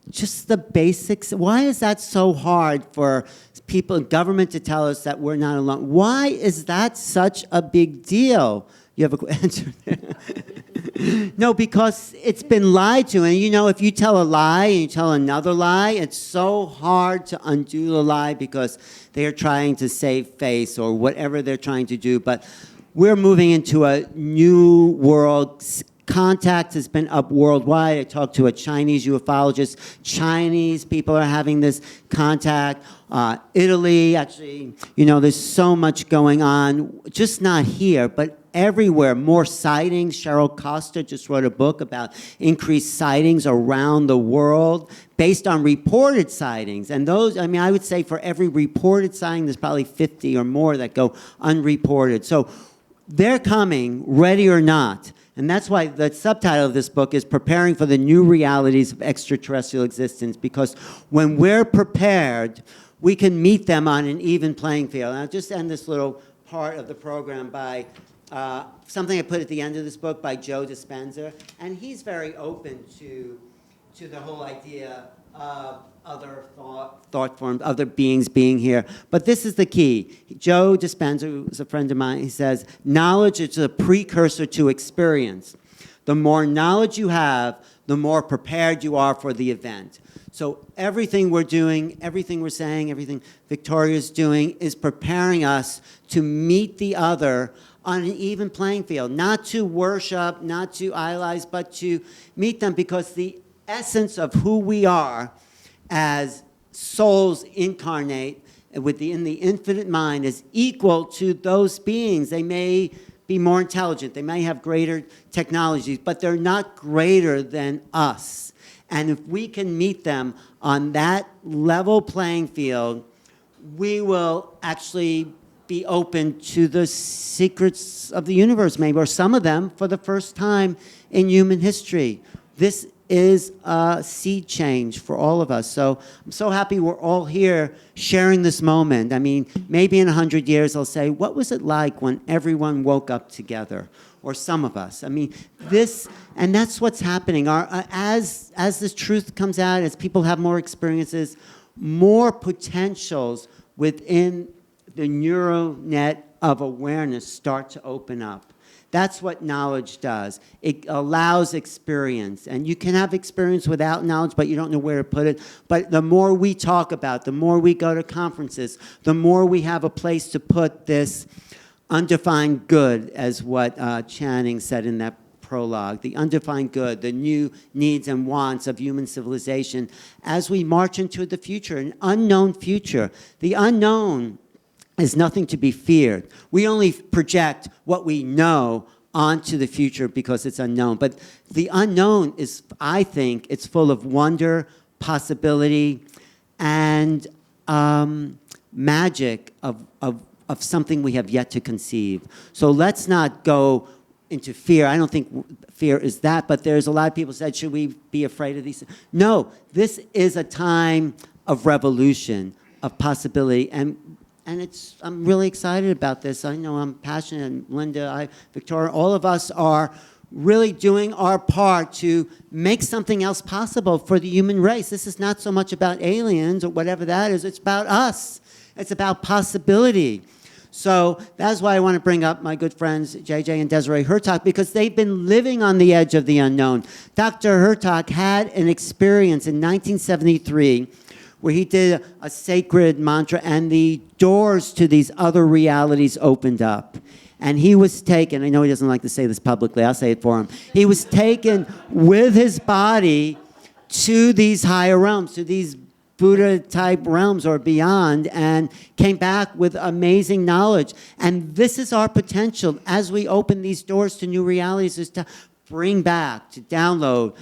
just the basics. Why is that so hard for people in government to tell us that we're not alone? Why is that such a big deal? You have a answer there? No, because it's been lied to. And you know, if you tell a lie and you tell another lie, it's so hard to undo the lie because they're trying to save face or whatever they're trying to do. But we're moving into a new world. Contact has been up worldwide. I talked to a Chinese ufologist. Chinese people are having this contact. Italy, actually, you know, there's so much going on, just not here, but everywhere. More sightings. Cheryl Costa just wrote a book about increased sightings around the world based on reported sightings. And those, I mean, I would say for every reported sighting, there's probably 50 or more that go unreported. So they're coming, ready or not. And that's why the subtitle of this book is Preparing for the New Realities of Extraterrestrial Existence, because when we're prepared, we can meet them on an even playing field. And I'll just end this little part of the program by something I put at the end of this book by Joe Dispenza. And he's very open to the whole idea of other thought forms, other beings being here. But this is the key. Joe Dispenza, who's a friend of mine, he says, knowledge is a precursor to experience. The more knowledge you have, the more prepared you are for the event. So everything we're doing, everything we're saying, everything Victoria's doing is preparing us to meet the other on an even playing field. Not to worship, not to idolize, but to meet them, because the essence of who we are as souls incarnate in the infinite mind is equal to those beings. They may be more intelligent, they may have greater technologies, but they're not greater than us. And if we can meet them on that level playing field, we will actually be open to the secrets of the universe, maybe, or some of them for the first time in human history. This is a sea change for all of us. So I'm so happy we're all here sharing this moment. I mean, maybe in 100 years I'll say, what was it like when everyone woke up together? Or some of us. I mean, and that's what's happening. As this truth comes out, as people have more experiences, more potentials within the neural net of awareness start to open up. That's what knowledge does. It allows experience. And you can have experience without knowledge, but you don't know where to put it. But the more we talk about, the more we go to conferences, the more we have a place to put this undefined good, as what Channing said in that prologue, the undefined good, the new needs and wants of human civilization as we march into the future, an unknown future. The unknown is nothing to be feared. We only project what we know onto the future because it's unknown. But the unknown is, I think, it's full of wonder, possibility, and magic of something we have yet to conceive. So let's not go into fear. I don't think fear is that, but there's a lot of people said, should we be afraid of these? No, this is a time of revolution, of possibility, and I'm really excited about this. I know I'm passionate, and Linda, Victoria, all of us are really doing our part to make something else possible for the human race. This is not so much about aliens or whatever that is, it's about us. It's about possibility. So that's why I want to bring up my good friends, JJ and Desiree Hurtak, because they've been living on the edge of the unknown. Dr. Hurtak had an experience in 1973 where he did a sacred mantra, and the doors to these other realities opened up. And he was taken, I know he doesn't like to say this publicly, I'll say it for him. He was taken with his body to these higher realms, to these Buddha-type realms or beyond, and came back with amazing knowledge. And this is our potential as we open these doors to new realities, is to bring back, to download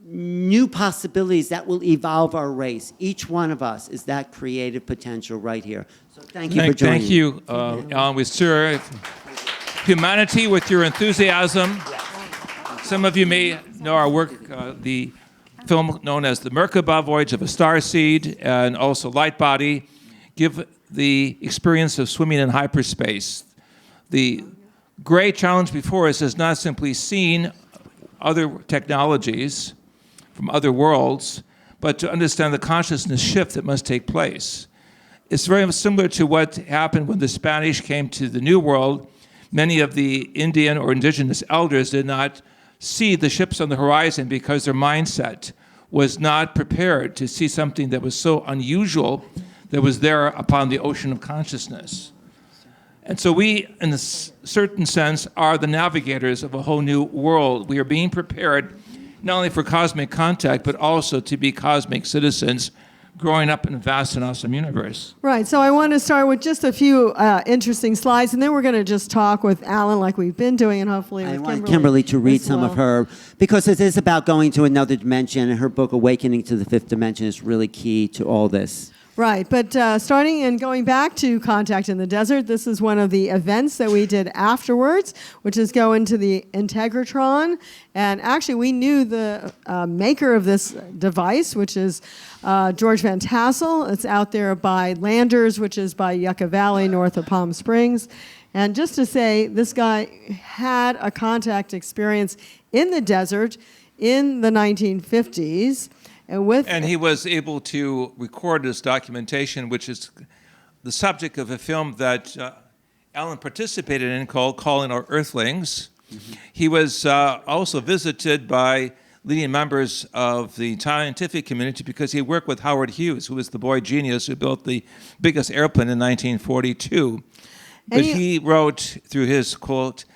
new possibilities that will evolve our race. Each one of us is that creative potential right here. So thank you for joining. Thank you, Alan. We serve humanity with your enthusiasm. Some of you may know our work, the film known as The Merkaba Voyage of a Starseed, and also Light Body, give the experience of swimming in hyperspace. The great challenge before us is not simply seeing other technologies from other worlds, but to understand the consciousness shift that must take place. It's very similar to what happened when the Spanish came to the New World. Many of the Indian or indigenous elders did not see the ships on the horizon because their mindset was not prepared to see something that was so unusual that was there upon the ocean of consciousness. And so we, in a certain sense, are the navigators of a whole new world. We are being prepared not only for cosmic contact, but also to be cosmic citizens growing up in a vast and awesome universe. Right, so I want to start with just a few interesting slides, and then we're going to just talk with Alan like we've been doing, and hopefully with I want Kimberly to read some well. of her, because it is about going to another dimension, and her book, Awakening to the Fifth Dimension, is really key to all this. Right, but starting and going back to Contact in the Desert, this is one of the events that we did afterwards, which is go into the Integratron. And actually, we knew the maker of this device, which is George Van Tassel. It's out there by Landers, which is by Yucca Valley, north of Palm Springs. And just to say, this guy had a contact experience in the desert in the 1950s. And he was able to record his documentation, which is the subject of a film that Alan participated in called Calling Our Earthlings. Mm-hmm. He was also visited by leading members of the scientific community because he worked with Howard Hughes, who was the boy genius who built the biggest airplane in 1942. But he wrote through his, quote,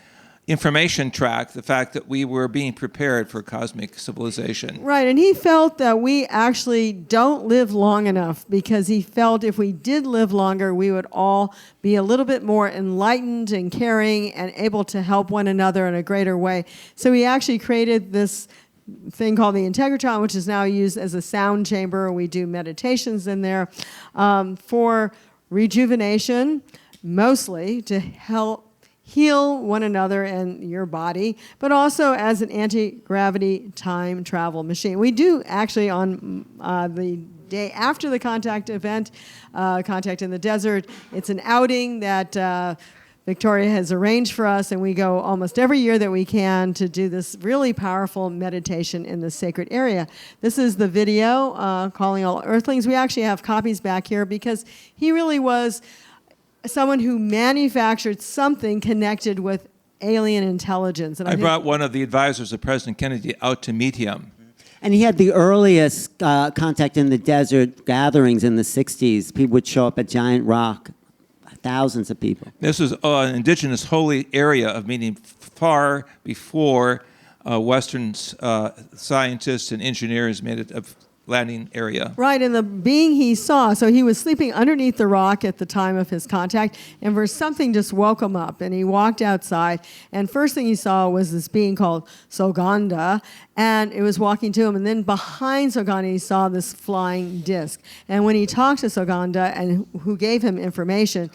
information track, the fact that we were being prepared for cosmic civilization. Right, and he felt that we actually don't live long enough, because he felt if we did live longer, we would all be a little bit more enlightened and caring and able to help one another in a greater way. So he actually created this thing called the Integratron, which is now used as a sound chamber. We do meditations in there for rejuvenation, mostly to help heal one another and your body, but also as an anti-gravity time travel machine. We do actually on the day after the Contact event, Contact in the Desert, it's an outing that Victoria has arranged for us, and we go almost every year that we can to do this really powerful meditation in the sacred area. This is the video, Calling All Earthlings. We actually have copies back here because he really was someone who manufactured something connected with alien intelligence. And I brought one of the advisors of President Kennedy out to meet him. And he had the earliest Contact in the Desert gatherings in the 60s. People would show up at Giant Rock, thousands of people. This was an indigenous holy area of meaning far before Western scientists and engineers made it a landing area. Right, and the being he saw, so he was sleeping underneath the rock at the time of his contact, and for something just woke him up, and he walked outside, and first thing he saw was this being called Soganda, and it was walking to him, and then behind Soganda he saw this flying disc. And when he talked to Soganda, and who gave him information,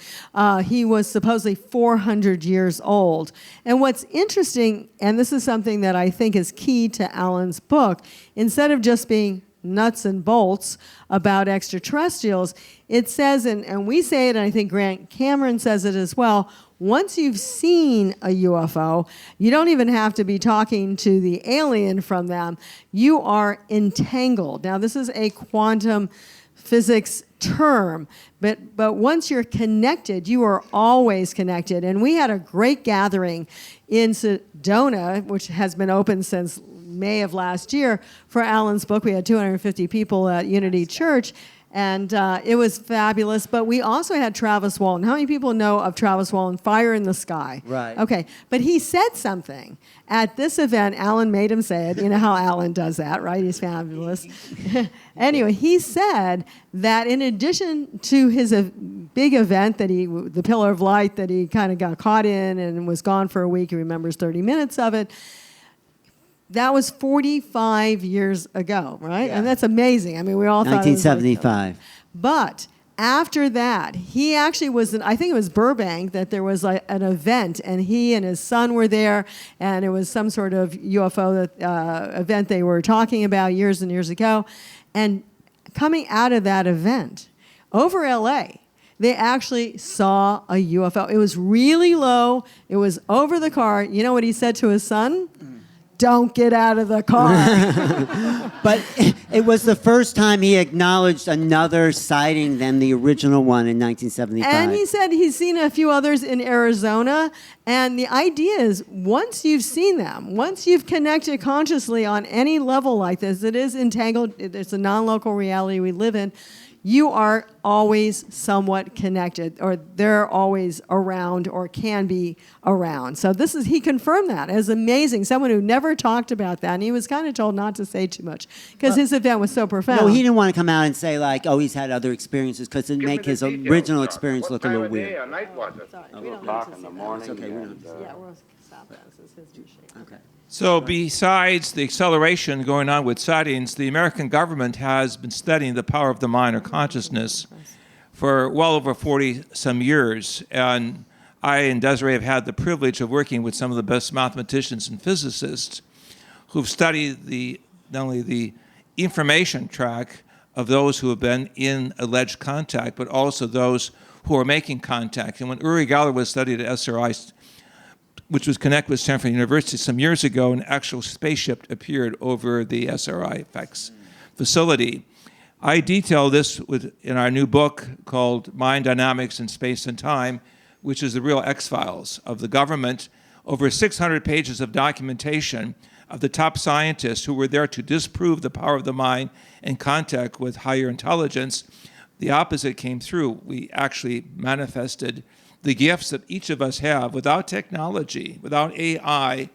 he was supposedly 400 years old. And what's interesting, and this is something that I think is key to Alan's book, instead of just being nuts and bolts about extraterrestrials, it says, and we say it, and I think Grant Cameron says it as well, once you've seen a UFO, you don't even have to be talking to the alien from them. You are entangled. Now, this is a quantum physics term, but once you're connected, you are always connected. And we had a great gathering in Sedona, which has been open since May of last year, for Alan's book. We had 250 people at Unity Church, and it was fabulous. But we also had Travis Walton. How many people know of Travis Walton, Fire in the Sky? Right. Okay, but he said something at this event. Alan made him say it. You know how Alan does that, right? He's fabulous. Anyway, he said that in addition to his big event, that the Pillar of Light, that he kind of got caught in and was gone for a week, he remembers 30 minutes of it. That was 45 years ago, right? Yeah. And that's amazing. I mean, we all thought it was 1975. but after that, he actually was I think it was Burbank, that there was an event, and he and his son were there, and it was some sort of UFO event they were talking about years and years ago. And coming out of that event, over LA, they actually saw a UFO. It was really low. It was over the car. You know what he said to his son? Don't get out of the car. But it was the first time he acknowledged another sighting than the original one in 1975. And he said he's seen a few others in Arizona. And the idea is, once you've seen them, once you've connected consciously on any level like this, it is entangled, it's a non-local reality we live in, you are always somewhat connected, or they're always around or can be around. So he confirmed that as amazing. Someone who never talked about that, and he was kind of told not to say too much because his event was so profound. No, he didn't want to come out and say like, oh, he's had other experiences, because it'd make his original experience look a little weird. What night was it? Sorry, 2:00 in the morning. It's okay, we don't. Yeah, we'll stop that. This is his too shaky. Okay. So besides the acceleration going on with sightings, the American government has been studying the power of the mind or consciousness for well over 40-some years. And I and Desiree have had the privilege of working with some of the best mathematicians and physicists who've studied not only the information track of those who have been in alleged contact, but also those who are making contact. And when Uri Geller was studied at SRI, which was connected with Stanford University some years ago, an actual spaceship appeared over the SRI FX facility. I detail this in our new book called Mind Dynamics in Space and Time, which is the real X-Files of the government, over 600 pages of documentation of the top scientists who were there to disprove the power of the mind in contact with higher intelligence. The opposite came through. We actually manifested the gifts that each of us have without technology, without AI,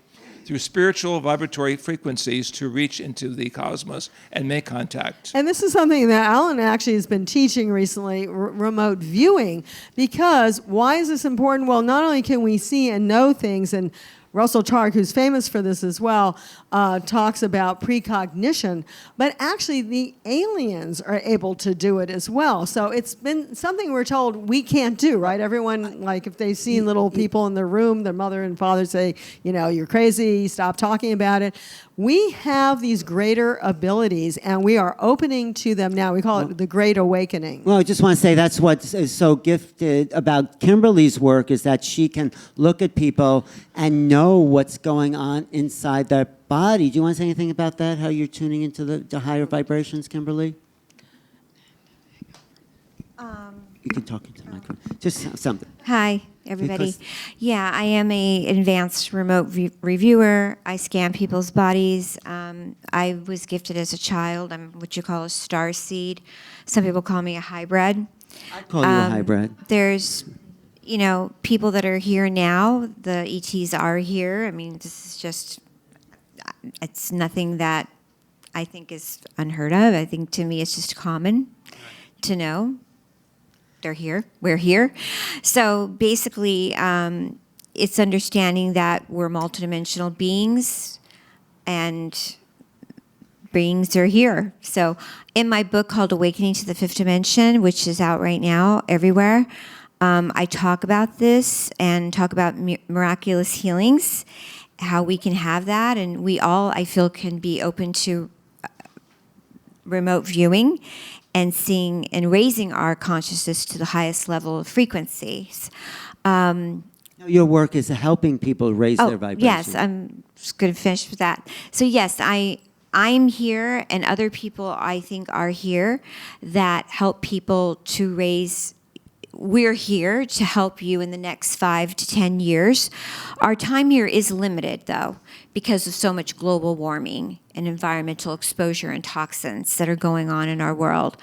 through spiritual vibratory frequencies to reach into the cosmos and make contact. And this is something that Alan actually has been teaching recently, remote viewing, because why is this important? Well, not only can we see and know things and Russell Targ, who's famous for this as well, talks about precognition, but actually the aliens are able to do it as well. So it's been something we're told we can't do, right? Everyone, like if they've seen little people in their room, their mother and father say, you're crazy, stop talking about it. We have these greater abilities, and we are opening to them now. We call it the Great Awakening. Well, I just want to say that's what is so gifted about Kimberly's work is that she can look at people and know what's going on inside their body. Do you want to say anything about that, how you're tuning into the higher vibrations, Kimberly? You can talk into the microphone. Just something. Hi, everybody. Because- Yeah, I am a advanced remote reviewer. I scan people's bodies. I was gifted as a child. I'm what you call a star seed. Some people call me a hybrid. I call you a hybrid. There's, people that are here now. The ETs are here. I mean, this is just, it's nothing that I think is unheard of. I think to me it's just common to know. They're here. We're here. So basically, it's understanding that we're multidimensional beings, and beings are here. So in my book called Awakening to the Fifth Dimension, which is out right now everywhere, I talk about this and talk about miraculous healings, how we can have that, and we all, I feel, can be open to remote viewing and seeing and raising our consciousness to the highest level of frequencies. Your work is helping people raise their vibration. Yes, I'm just going to finish with that. So yes, I'm here, and other people I think are here that help people to raise. We're here to help you in the next 5 to 10 years. Our time here is limited, though, because of so much global warming and environmental exposure and toxins that are going on in our world.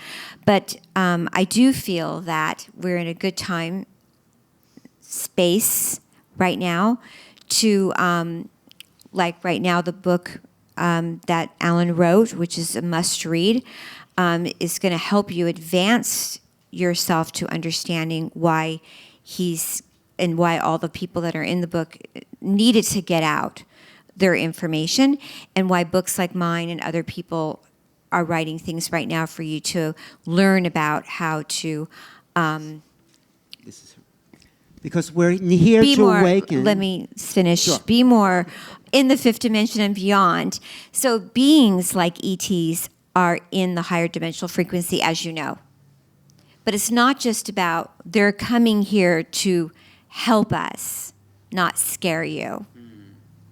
But I do feel that we're in a good time, space right now to, like right now, the book that Alan wrote, which is a must read, is going to help you advance yourself to understanding why he's and why all the people that are in the book needed to get out their information, and why books like mine and other people are writing things right now for you to learn about how to Because we're here be to more, awaken. let me finish. Sure. Be more in the fifth dimension and beyond. So beings like ETs are in the higher dimensional frequency, as you know. But it's not just about they're coming here to help us, not scare you.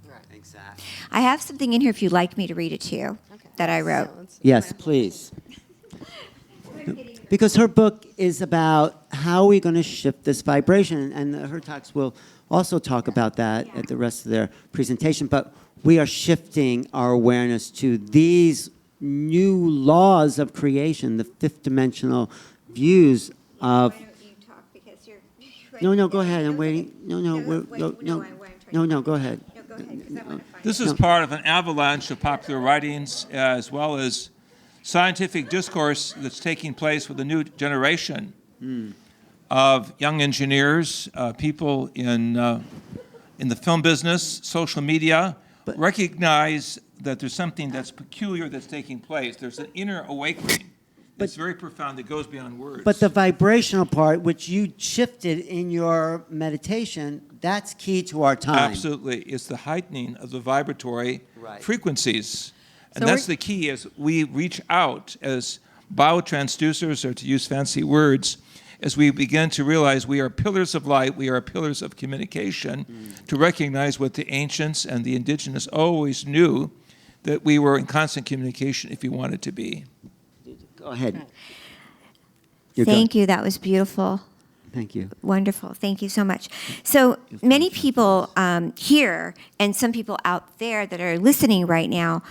Right, exactly. I have something in here if you'd like me to read it to you that I wrote. Yes, please. Because her book is about how we're going to shift this vibration, and the Hurtaks will also talk about that at the rest of their presentation. But we are shifting our awareness to these new laws of creation, the fifth dimensional views of. Why don't you talk, because you're No, go ahead. I'm waiting. No, go ahead. This is part of an avalanche of popular writings as well as scientific discourse that's taking place with a new generation of young engineers, people in the film business, social media, recognize that there's something that's peculiar that's taking place. There's an inner awakening that's very profound that goes beyond words. But the vibrational part, which you shifted in your meditation, that's key to our time. Absolutely. It's the heightening of the vibratory frequencies. And So that's we're- the key as we reach out as biotransducers, or to use fancy words, as we begin to realize we are pillars of light, we are pillars of communication, to recognize what the ancients and the indigenous always knew, that we were in constant communication if we wanted to be. Go ahead. Thank you. That was beautiful. Thank you. Wonderful. Thank you so much. So many people here and some people out there that are listening right now,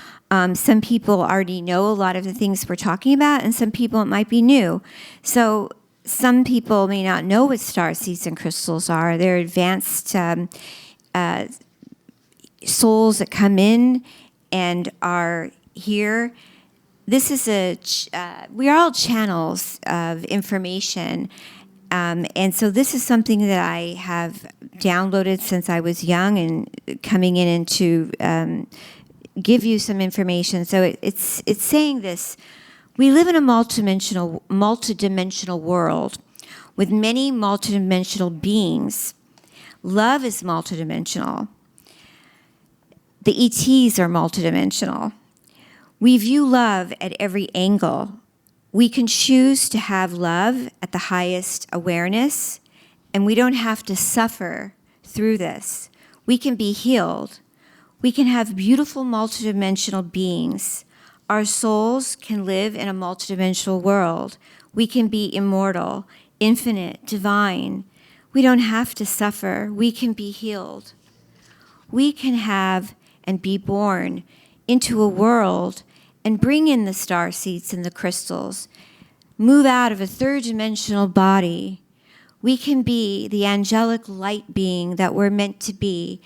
some people already know a lot of the things we're talking about, and some people it might be new. So some people may not know what star seeds and crystals are. They're advanced souls that come in and are here. This is we are all channels of information And so this is something that I have downloaded since I was young and coming in and to give you some information. So it's saying this: we live in a multidimensional world with many multidimensional beings. Love is multidimensional. The ETs are multidimensional. We view love at every angle. We can choose to have love at the highest awareness, and we don't have to suffer through this. We can be healed. We can have beautiful multidimensional beings. Our souls can live in a multidimensional world. We can be immortal, infinite, divine. We don't have to suffer. We can be healed. We can have and be born into a world and bring in the star seeds and the crystals, move out of a third-dimensional body. We can be the angelic light being that we're meant to be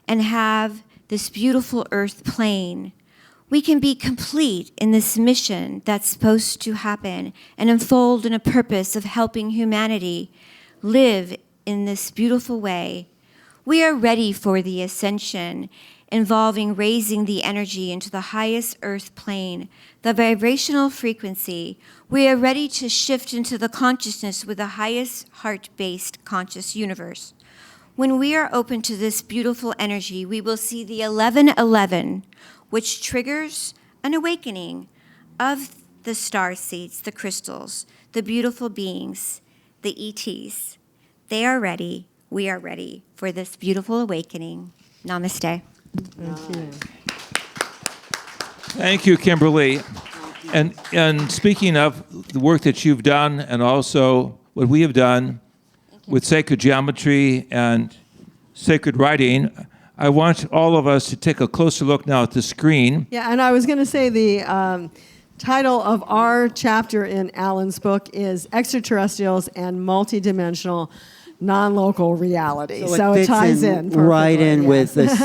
and have this beautiful earth plane. We can be complete in this mission that's supposed to happen and unfold in a purpose of helping humanity live in this beautiful way. We are ready for the ascension, involving raising the energy into the highest earth plane, the vibrational frequency. We are ready to shift into the consciousness with the highest heart-based conscious universe. When we are open to this beautiful energy, we will see the 1111, which triggers an awakening of the star seeds, the crystals, the beautiful beings, the ETs. They are ready. We are ready for this beautiful awakening. Namaste. Thank you. Thank you, Kimberly. And speaking of the work that you've done and also what we have done with sacred geometry and sacred writing, I want all of us to take a closer look now at the screen. Yeah, and I was going to say the title of our chapter in Alan's book is Extraterrestrials and Multidimensional Non-Local Reality. So it ties in perfectly, right in yes. with this,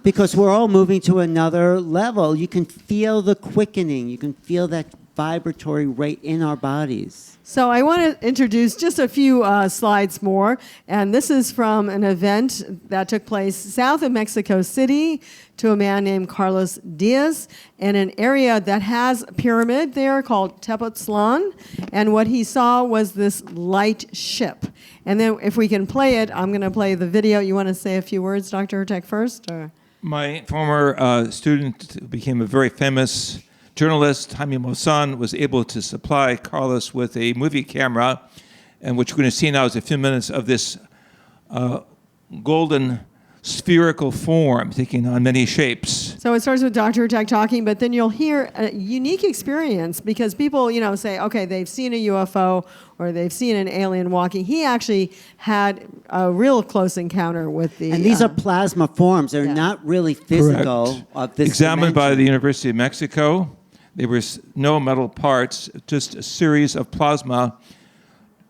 because we're all moving to another level. You can feel the quickening. You can feel that vibratory rate in our bodies. So I want to introduce just a few slides more, and this is from an event that took place south of Mexico City to a man named Carlos Diaz in an area that has a pyramid there called Tepoztlan, and what he saw was this light ship. And then if we can play it, I'm going to play the video. You want to say a few words, Dr. Hurtak, first? Or? My former student who became a very famous journalist, Jaime Maussan, was able to supply Carlos with a movie camera, and what you're going to see now is a few minutes of this golden spherical form taking on many shapes. So it starts with Dr. Hurtak talking, but then you'll hear a unique experience because people, say, okay, they've seen a UFO or they've seen an alien walking. He actually had a real close encounter with the... And these are plasma forms. They're not really physical. Correct. Of this Examined by dimension. the University of Mexico. There were no metal parts, just a series of plasma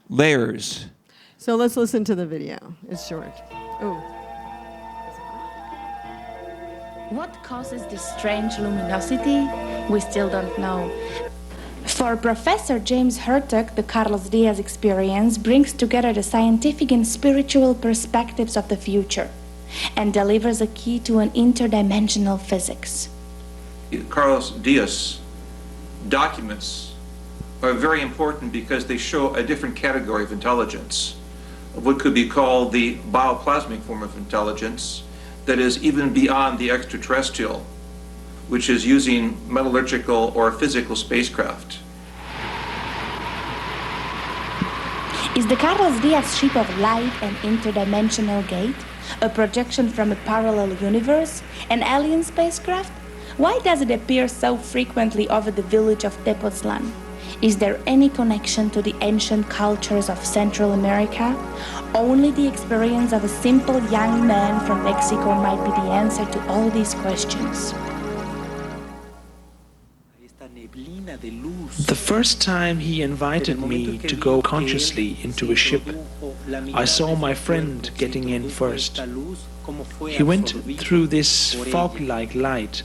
layers. So let's listen to the video. It's short. Ooh. What causes this strange luminosity? We still don't know. For Professor James Hurtak, the Carlos Diaz experience brings together the scientific and spiritual perspectives of the future and delivers a key to an interdimensional physics. Carlos Diaz documents are very important because they show a different category of intelligence, of what could be called the bioplasmic form of intelligence that is even beyond the extraterrestrial, which is using metallurgical or physical spacecraft. Is the Carlos Diaz ship of light an interdimensional gate? A projection from a parallel universe? An alien spacecraft? Why does it appear so frequently over the village of Tepoztlan? Is there any connection to the ancient cultures of Central America? Only the experience of a simple young man from Mexico might be the answer to all these questions. The first time he invited me to go consciously into a ship, I saw my friend getting in first. He went through this fog-like light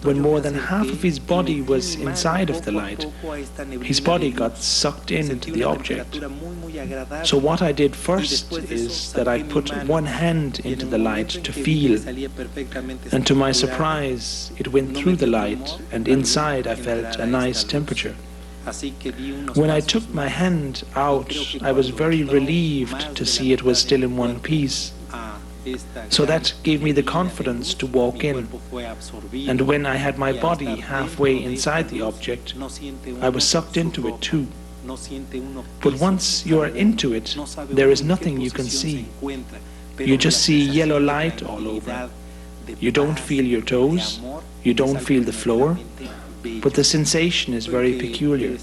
When more than half of his body was inside of the light, his body got sucked into the object. So what I did first is that I put one hand into the light to feel, and to my surprise, it went through the light, and inside I felt a nice temperature. When I took my hand out, I was very relieved to see it was still in one piece. So that gave me the confidence to walk in. And when I had my body halfway inside the object, I was sucked into it too. But once you are into it, there is nothing you can see. You just see yellow light all over. You don't feel your toes, you don't feel the floor, but the sensation is very peculiar,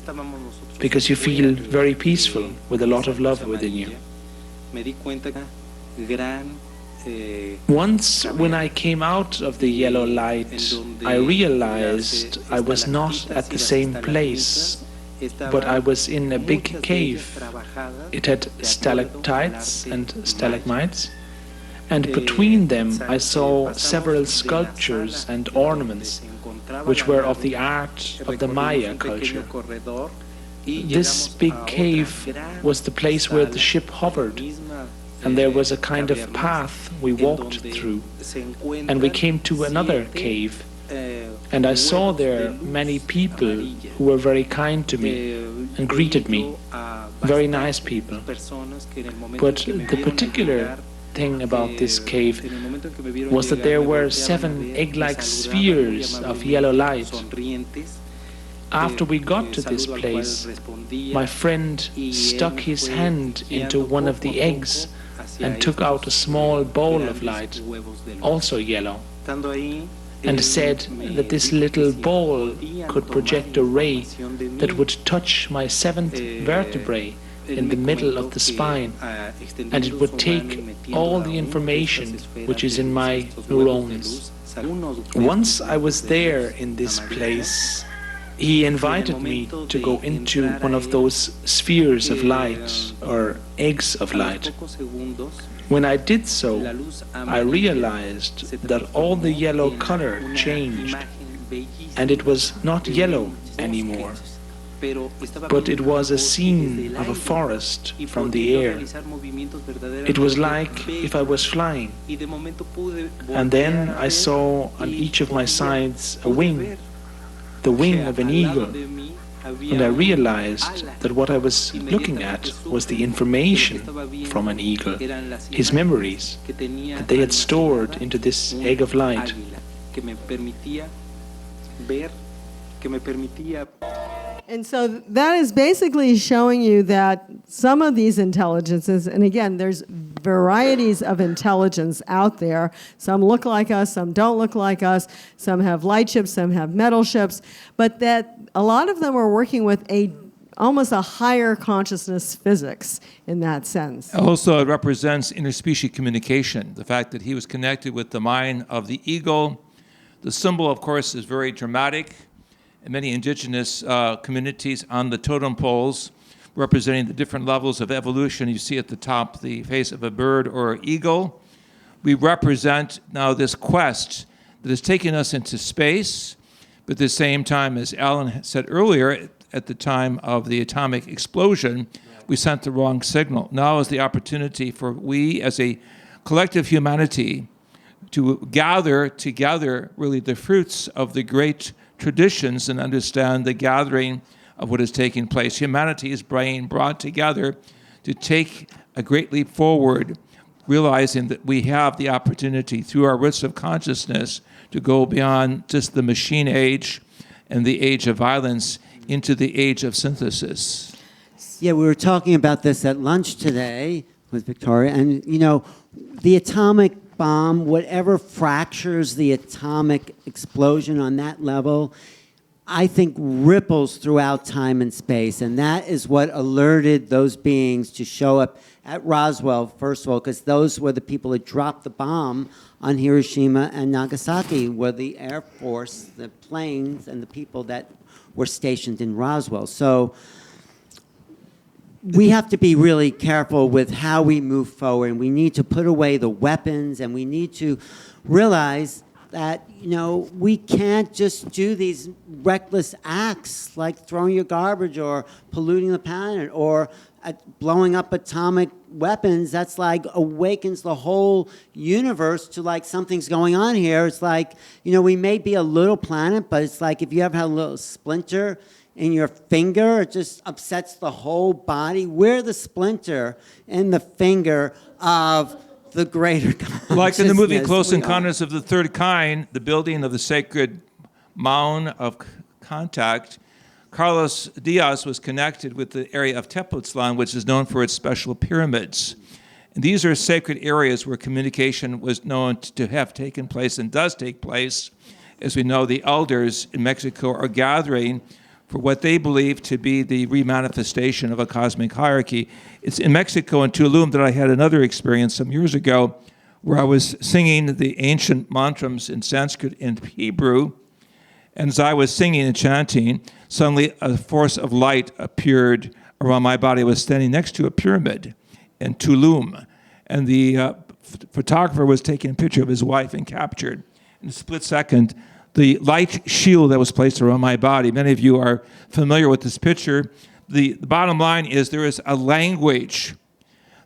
because you feel very peaceful with a lot of love within you. Once, when I came out of the yellow light, I realized I was not at the same place, but I was in a big cave. It had stalactites and stalagmites, and between them I saw several sculptures and ornaments, which were of the art of the Maya culture. This big cave was the place where the ship hovered, and there was a kind of path we walked through, and we came to another cave, and I saw there many people who were very kind to me and greeted me, very nice people. But the particular thing about this cave was that there were 7 egg-like spheres of yellow light. After we got to this place, my friend stuck his hand into one of the eggs and took out a small ball of light, also yellow, and said that this little ball could project a ray that would touch my 7th vertebrae in the middle of the spine, and it would take all the information which is in my neurons. Once I was there in this place, he invited me to go into one of those spheres of light, or eggs of light. When I did so, I realized that all the yellow color changed, and it was not yellow anymore, but it was a scene of a forest from the air. It was like if I was flying, and then I saw on each of my sides a wing, the wing of an eagle, and I realized that what I was looking at was the information from an eagle, his memories that they had stored into this egg of light. And so that is basically showing you that some of these intelligences, and again, there's varieties of intelligence out there. Some look like us, some don't look like us, some have light ships, some have metal ships, but that a lot of them are working with almost a higher consciousness physics in that sense. Also, it represents interspecies communication, the fact that he was connected with the mind of the eagle. The symbol, of course, is very dramatic. In many indigenous communities on the totem poles, representing the different levels of evolution. You see at the top the face of a bird or an eagle. We represent now this quest that is taking us into space, but at the same time, as Alan said earlier, at the time of the atomic explosion, we sent the wrong signal. Now is the opportunity for we as a collective humanity to gather together really the fruits of the great traditions and understand the gathering of what is taking place. Humanity is being brought together to take a great leap forward, realizing that we have the opportunity through our roots of consciousness to go beyond just the machine age and the age of violence into the age of synthesis. Yeah, we were talking about this at lunch today with Victoria, and you know, the atomic bomb, whatever fractures the atomic explosion on that level, I think ripples throughout time and space. And that is what alerted those beings to show up at Roswell, first of all, because those were the people that dropped the bomb on Hiroshima and Nagasaki, were the Air Force, the planes, and the people that were stationed in Roswell. So we have to be really careful with how we move forward, and we need to put away the weapons, and we need to realize that, we can't just do these reckless acts like throwing your garbage or polluting the planet or blowing up atomic weapons. That's like awakens the whole universe to like something's going on here. It's like, we may be a little planet, but it's like if you ever had a little splinter in your finger, it just upsets the whole body. We're the splinter in the finger of the greater consciousness. Like in the movie Close Encounters of the Third Kind, the building of the sacred mound of contact, Carlos Diaz was connected with the area of Tepoztlan, which is known for its special pyramids. And these are sacred areas where communication was known to have taken place and does take place. As we know, the elders in Mexico are gathering for what they believe to be the remanifestation of a cosmic hierarchy. It's in Mexico, in Tulum, that I had another experience some years ago where I was singing the ancient mantras in Sanskrit and Hebrew. And as I was singing and chanting, suddenly a force of light appeared around my body. I was standing next to a pyramid in Tulum. And the photographer was taking a picture of his wife and captured in a split second the light shield that was placed around my body. Many of you are familiar with this picture. The bottom line is there is a language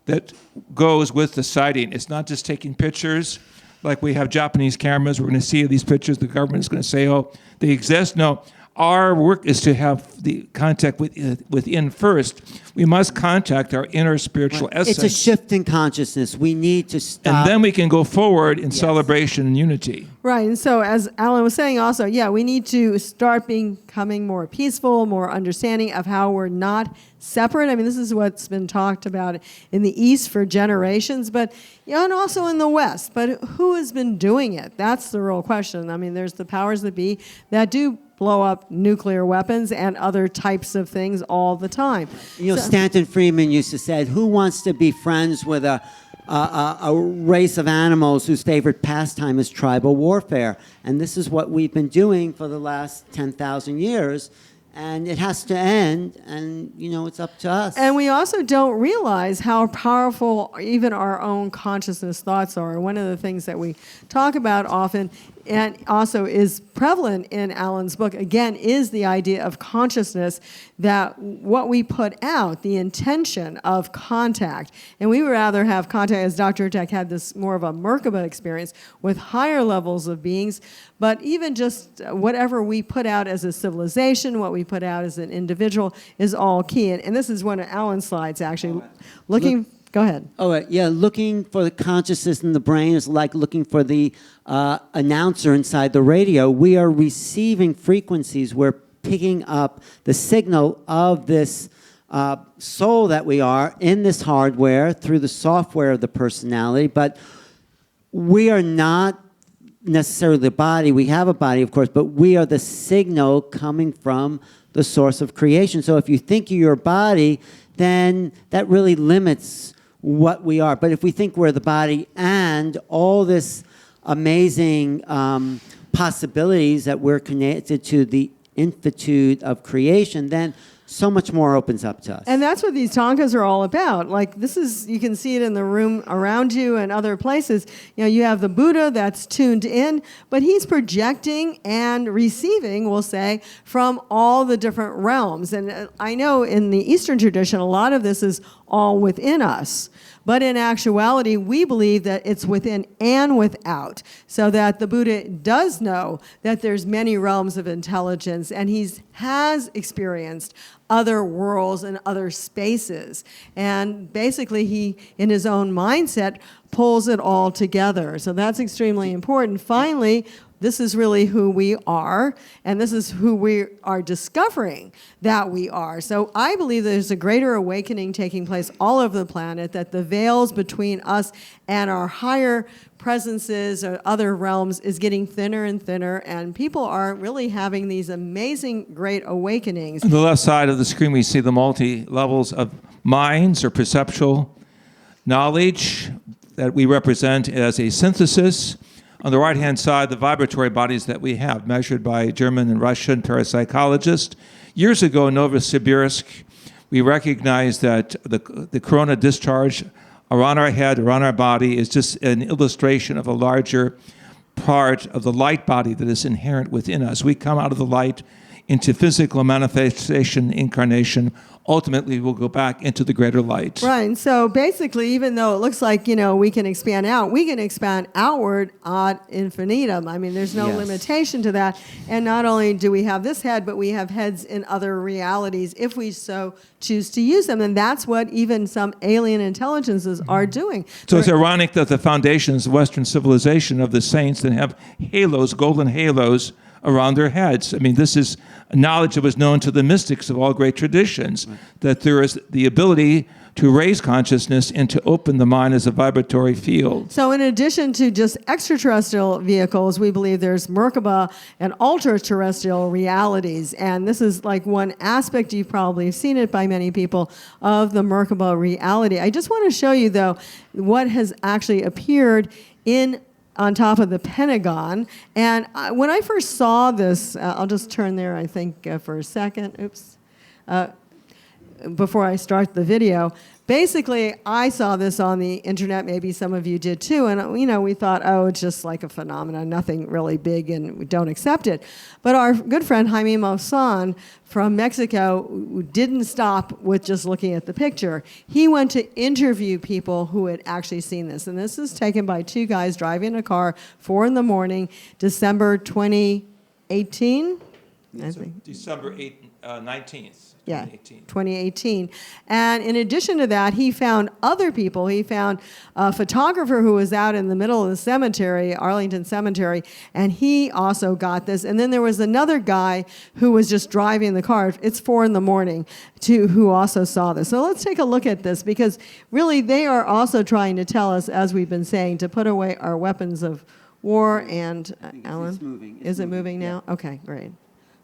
that goes with the sighting. It's not just taking pictures like we have Japanese cameras. We're going to see these pictures. The government is going to say, oh, they exist. No, our work is to have the contact within first. We must contact our inner spiritual essence. It's a shift in consciousness. We need to stop. And then we can go forward in celebration and unity. Right, and so as Alan was saying also, we need to start becoming more peaceful, more understanding of how we're not separate. I mean, this is what's been talked about in the East for generations, but and also in the West. But who has been doing it? That's the real question. I mean, there's the powers that be that do blow up nuclear weapons and other types of things all the time. Stanton Friedman used to say, who wants to be friends with a race of animals whose favorite pastime is tribal warfare? And this is what we've been doing for the last 10,000 years. And it has to end, and, it's up to us. And we also don't realize how powerful even our own consciousness thoughts are. One of the things that we talk about often, and also is prevalent in Alan's book, again, is the idea of consciousness, that what we put out, the intention of contact. And we would rather have contact, as Dr. Hurtak had this more of a Merkaba experience with higher levels of beings, but even just whatever we put out as a civilization, what we put out as an individual is all key. And this is one of Alan's slides, actually. Go ahead. Looking for the consciousness in the brain is like looking for the announcer inside the radio. We are receiving frequencies. We're picking up the signal of this soul that we are in this hardware through the software of the personality, but we are not necessarily the body. We have a body, of course, but we are the signal coming from the source of creation. So if you think you're your body, then that really limits what we are. But if we think we're the body and all this amazing possibilities that we're connected to the infinitude of creation, then so much more opens up to us. And that's what these tankas are all about. Like, this is, you can see it in the room around you and other places. You have the Buddha that's tuned in, but he's projecting and receiving, we'll say, from all the different realms. And I know in the Eastern tradition, a lot of this is all within us. But in actuality, we believe that it's within and without, so that the Buddha does know that there's many realms of intelligence, and he has experienced other worlds and other spaces. And basically, he, in his own mindset, pulls it all together. So that's extremely important. Finally, this is really who we are, and this is who we are discovering that we are. So I believe there's a greater awakening taking place all over the planet, that the veils between us and our higher presences or other realms is getting thinner and thinner, and people are really having these amazing, great awakenings. On the left side of the screen, we see the multi-levels of minds or perceptual knowledge that we represent as a synthesis. On the right-hand side, the vibratory bodies that we have, measured by German and Russian parapsychologists. Years ago in Novosibirsk, we recognized that the corona discharge around our head, around our body, is just an illustration of a larger part of the light body that is inherent within us. We come out of the light into physical manifestation, incarnation. Ultimately, we'll go back into the greater light. Right. And so basically, even though it looks like, we can expand out, we can expand outward ad infinitum. I mean, there's no limitation to that. And not only do we have this head, but we have heads in other realities if we so choose to use them. And that's what even some alien intelligences are doing. So it's ironic that the foundations of Western civilization of the saints that have halos, golden halos, around their heads. I mean, this is knowledge that was known to the mystics of all great traditions, that there is the ability to raise consciousness and to open the mind as a vibratory field. So in addition to just extraterrestrial vehicles, we believe there's Merkaba and ultra-terrestrial realities. And this is like one aspect, you've probably seen it by many people, of the Merkaba reality. I just want to show you, though, what has actually appeared on top of the Pentagon. And when I first saw this, I'll just turn there, I think, for a second. Oops. Before I start the video. Basically, I saw this on the internet. Maybe some of you did too. And, we thought, it's just like a phenomenon, nothing really big, and we don't accept it. But our good friend Jaime Maussan from Mexico didn't stop with just looking at the picture. He went to interview people who had actually seen this. And this is taken by two guys driving a car, 4 a.m, December 2018. December 19th. Yeah, 2018. And in addition to that, he found other people. He found a photographer who was out in the middle of the cemetery, Arlington Cemetery, and he also got this. And then there was another guy who was just driving the car. It's 4 a.m, who also saw this. So let's take a look at this, because really they are also trying to tell us, as we've been saying, to put away our weapons of war. And Alan, is it moving now? Yeah. Okay, great.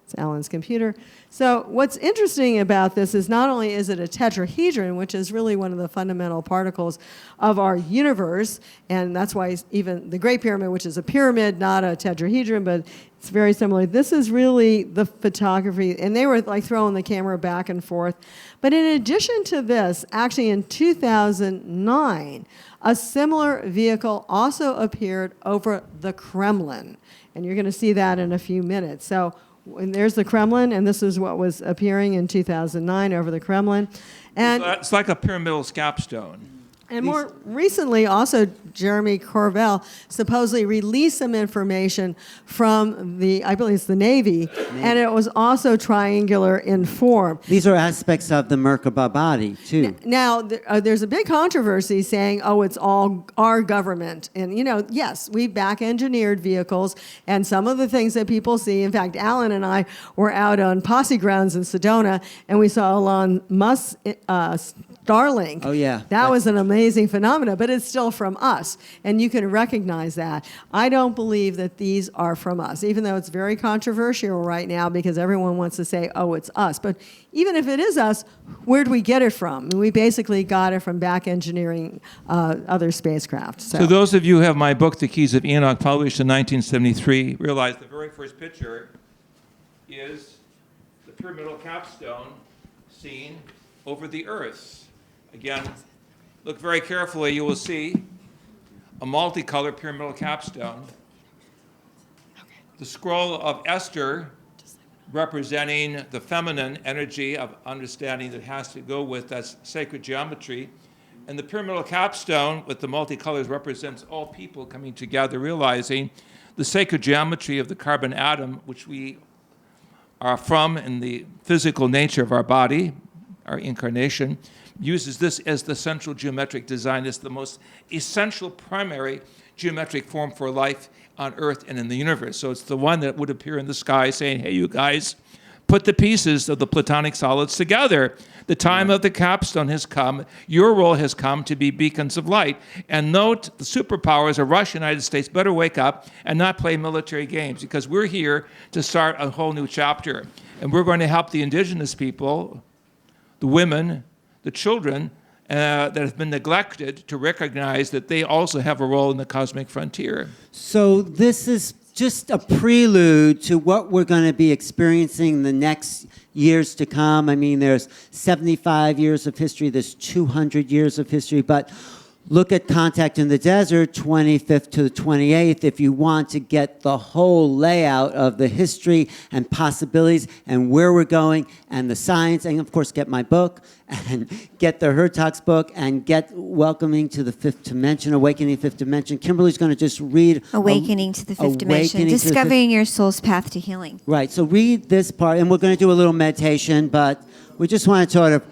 It's Alan's computer. So what's interesting about this is not only is it a tetrahedron, which is really one of the fundamental particles of our universe, and that's why even the Great Pyramid, which is a pyramid, not a tetrahedron, but it's very similar. This is really the photography, and they were like throwing the camera back and forth. But in addition to this, actually in 2009, a similar vehicle also appeared over the Kremlin, and you're going to see that in a few minutes. So. And there's the Kremlin, and this is what was appearing in 2009 over the Kremlin. And it's like a pyramidal capstone. And more recently, also, Jeremy Corbell supposedly released some information from I believe it's the Navy, and it was also triangular in form. These are aspects of the Merkaba body, too. Now, there's a big controversy saying, it's all our government. And, yes, we back-engineered vehicles, and some of the things that people see, in fact, Alan and I were out on posse grounds in Sedona, and we saw Elon Musk's Starlink. Oh, yeah. That was an amazing phenomenon, but it's still from us, and you can recognize that. I don't believe that these are from us, even though it's very controversial right now because everyone wants to say, it's us. But even if it is us, where do we get it from? We basically got it from back engineering other spacecraft. So those of you who have my book, The Keys of Enoch, published in 1973, realize the very first picture is the pyramidal capstone seen over the Earth. Again, look very carefully, you will see a multicolored pyramidal capstone. The scroll of Esther, representing the feminine energy of understanding that has to go with that sacred geometry. And the pyramidal capstone with the multicolors represents all people coming together, realizing the sacred geometry of the carbon atom, which we are from in the physical nature of our body, our incarnation, uses this as the central geometric design. It's the most essential primary geometric form for life on Earth and in the universe. So it's the one that would appear in the sky saying, hey, you guys, put the pieces of the platonic solids together. The time of the capstone has come. Your role has come to be beacons of light. And note, the superpowers of Russia and the United States better wake up and not play military games, because we're here to start a whole new chapter. And we're going to help the indigenous people, the women, the children that have been neglected, to recognize that they also have a role in the cosmic frontier. So this is just a prelude to what we're going to be experiencing the next years to come. I mean, there's 75 years of history, there's 200 years of history, but look at Contact in the Desert, 25th to the 28th, if you want to get the whole layout of the history and possibilities and where we're going and the science, and of course get my book and get the Hurtaks book and get Welcoming to the Fifth Dimension, Awakening to the Fifth Dimension. Kimberly's going to just read Awakening to the Fifth Dimension, Discovering Your Soul's Path to Healing. Right, so read this part, and we're going to do a little meditation, but we just want to sort of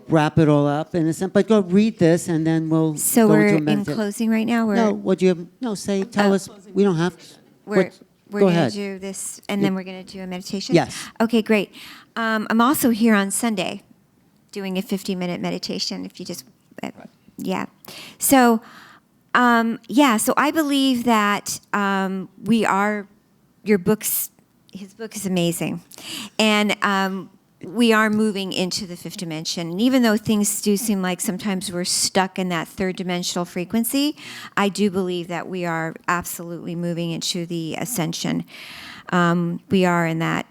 wrap it all up in a sense. But go read this, and then we'll So go we're into a in meditation. closing right now? No, what do you have? No, tell us. We don't have to. We're Go going to ahead. do this, and then we're going to do a meditation? Yes. Okay, great. I'm also here on Sunday doing a 50-minute meditation, if you just, So, so I believe that his book is amazing. And we are moving into the fifth dimension. And even though things do seem like sometimes we're stuck in that third dimensional frequency, I do believe that we are absolutely moving into the ascension. We are in that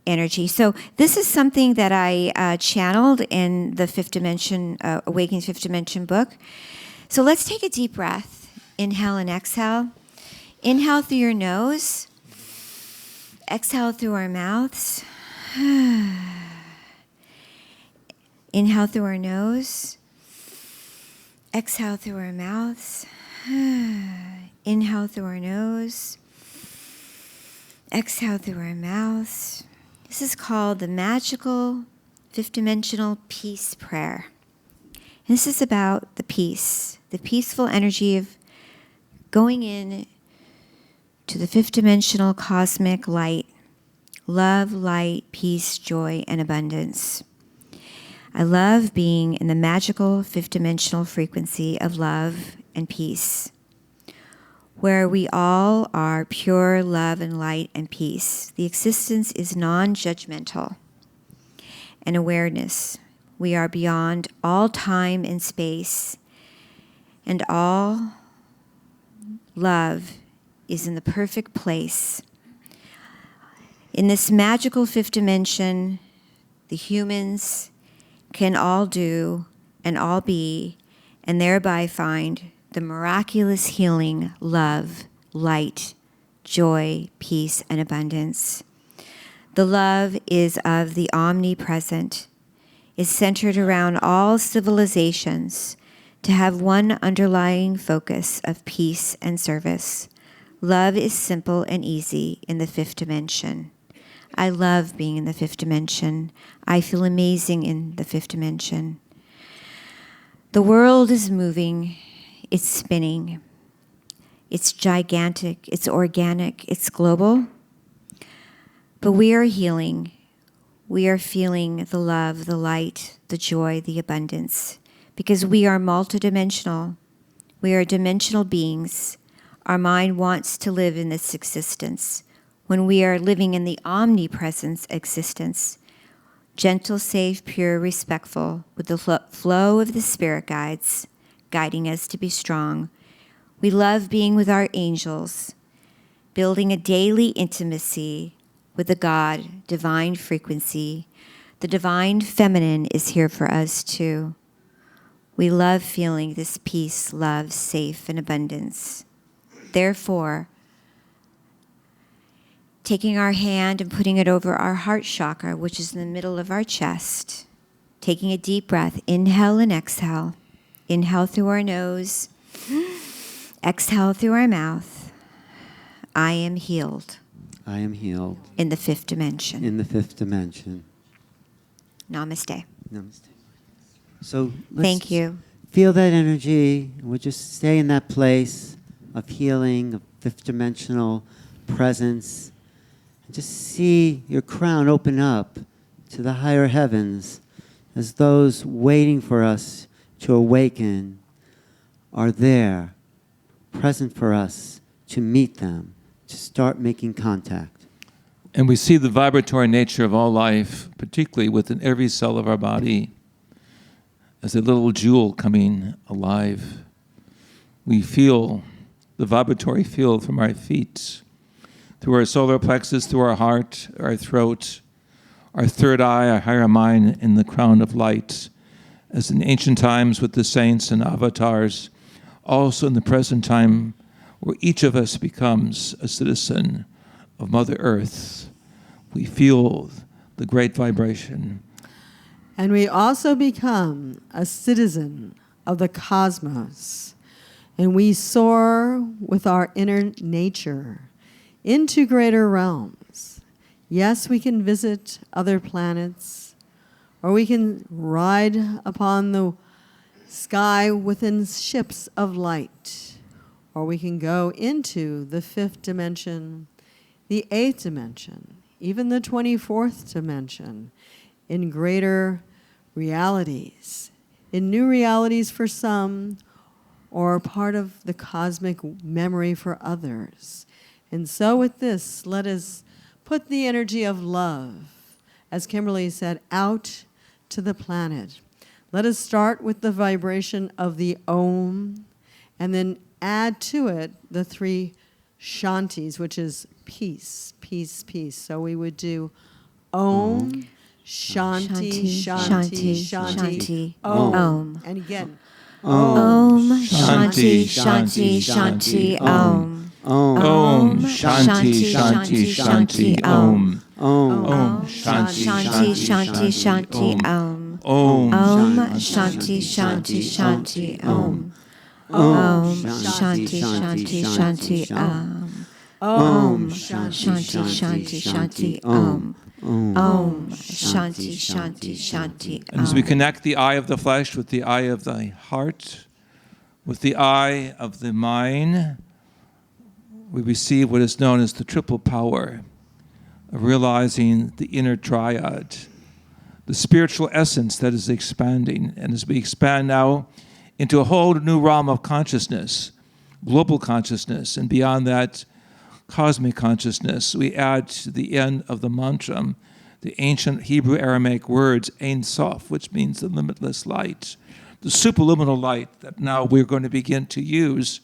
energy. So this is something that I channeled in the fifth dimension, Awakening Fifth Dimension book. So let's take a deep breath. Inhale and exhale. Inhale through your nose. Exhale through our mouths. Inhale through our nose. Exhale through our mouths. Inhale through our nose. Exhale through our mouths. This is called the magical fifth dimensional peace prayer. And this is about the peace, the peaceful energy of going in to the fifth dimensional cosmic light, love, light, peace, joy, and abundance. I love being in the magical fifth dimensional frequency of love and peace, where we all are pure love and light and peace. The existence is non-judgmental and awareness. We are beyond all time and space, and all love is in the perfect place. In this magical fifth dimension, the humans can all do and all be, and thereby find the miraculous healing, love, light, joy, peace, and abundance. The love is of the omnipresent, is centered around all civilizations to have one underlying focus of peace and service. Love is simple and easy in the fifth dimension. I love being in the fifth dimension. I feel amazing in the fifth dimension. The world is moving. It's spinning. It's gigantic. It's organic. It's global. But we are healing. We are feeling the love, the light, the joy, the abundance, because we are multidimensional. We are dimensional beings. Our mind wants to live in this existence. When we are living in the omnipresence existence, gentle, safe, pure, respectful, with the flow of the spirit guides, guiding us to be strong. We love being with our angels, building a daily intimacy with the God, divine frequency. The divine feminine is here for us too. We love feeling this peace, love, safe, and abundance. Therefore, taking our hand and putting it over our heart chakra, which is in the middle of our chest. Taking a deep breath, inhale and exhale. Inhale through our nose. Exhale through our mouth. I am healed. I am healed. In the fifth dimension. In the fifth dimension. Namaste. Namaste. So thank you. Feel that energy. We'll just stay in that place of healing, of fifth dimensional presence. Just see your crown open up to the higher heavens as those waiting for us to awaken are there, present for us to meet them, to start making contact. And we see the vibratory nature of all life, particularly within every cell of our body, as a little jewel coming alive. We feel the vibratory field from our feet, through our solar plexus, through our heart, our throat, our third eye, our higher mind, in the crown of light, as in ancient times with the saints and avatars, also in the present time where each of us becomes a citizen of Mother Earth. We feel the great vibration. And we also become a citizen of the cosmos. And we soar with our inner nature into greater realms. Yes, we can visit other planets, or we can ride upon the sky within ships of light, or we can go into the 5th dimension, the 8th dimension, even the 24th dimension, in greater realities, in new realities for some, or part of the cosmic memory for others. And so with this, let us put the energy of love, as Kimberly said, out to the planet. Let us start with the vibration of the Om, and then add to it the 3 Shantis, which is peace, peace, peace. So we would do Om, Shanti, Shanti, Shanti, Om. And again, Om Shanti Shanti Shanti Om. Om Shanti Shanti Shanti Om. Om Shanti Shanti Shanti Om. Om Shanti Shanti Shanti Om. Om Shanti Shanti Shanti Om. Om Shanti Shanti Shanti Om. Om Shanti Shanti Shanti Om. And as we connect the eye of the flesh with the eye of the heart, with the eye of the mind, we receive what is known as the triple power of realizing the inner triad, the spiritual essence that is expanding. And as we expand now into a whole new realm of consciousness, global consciousness, and beyond that, cosmic consciousness, we add to the end of the mantra the ancient Hebrew Aramaic words Ein Sof, which means the limitless light, the superluminal light that now we're going to begin to use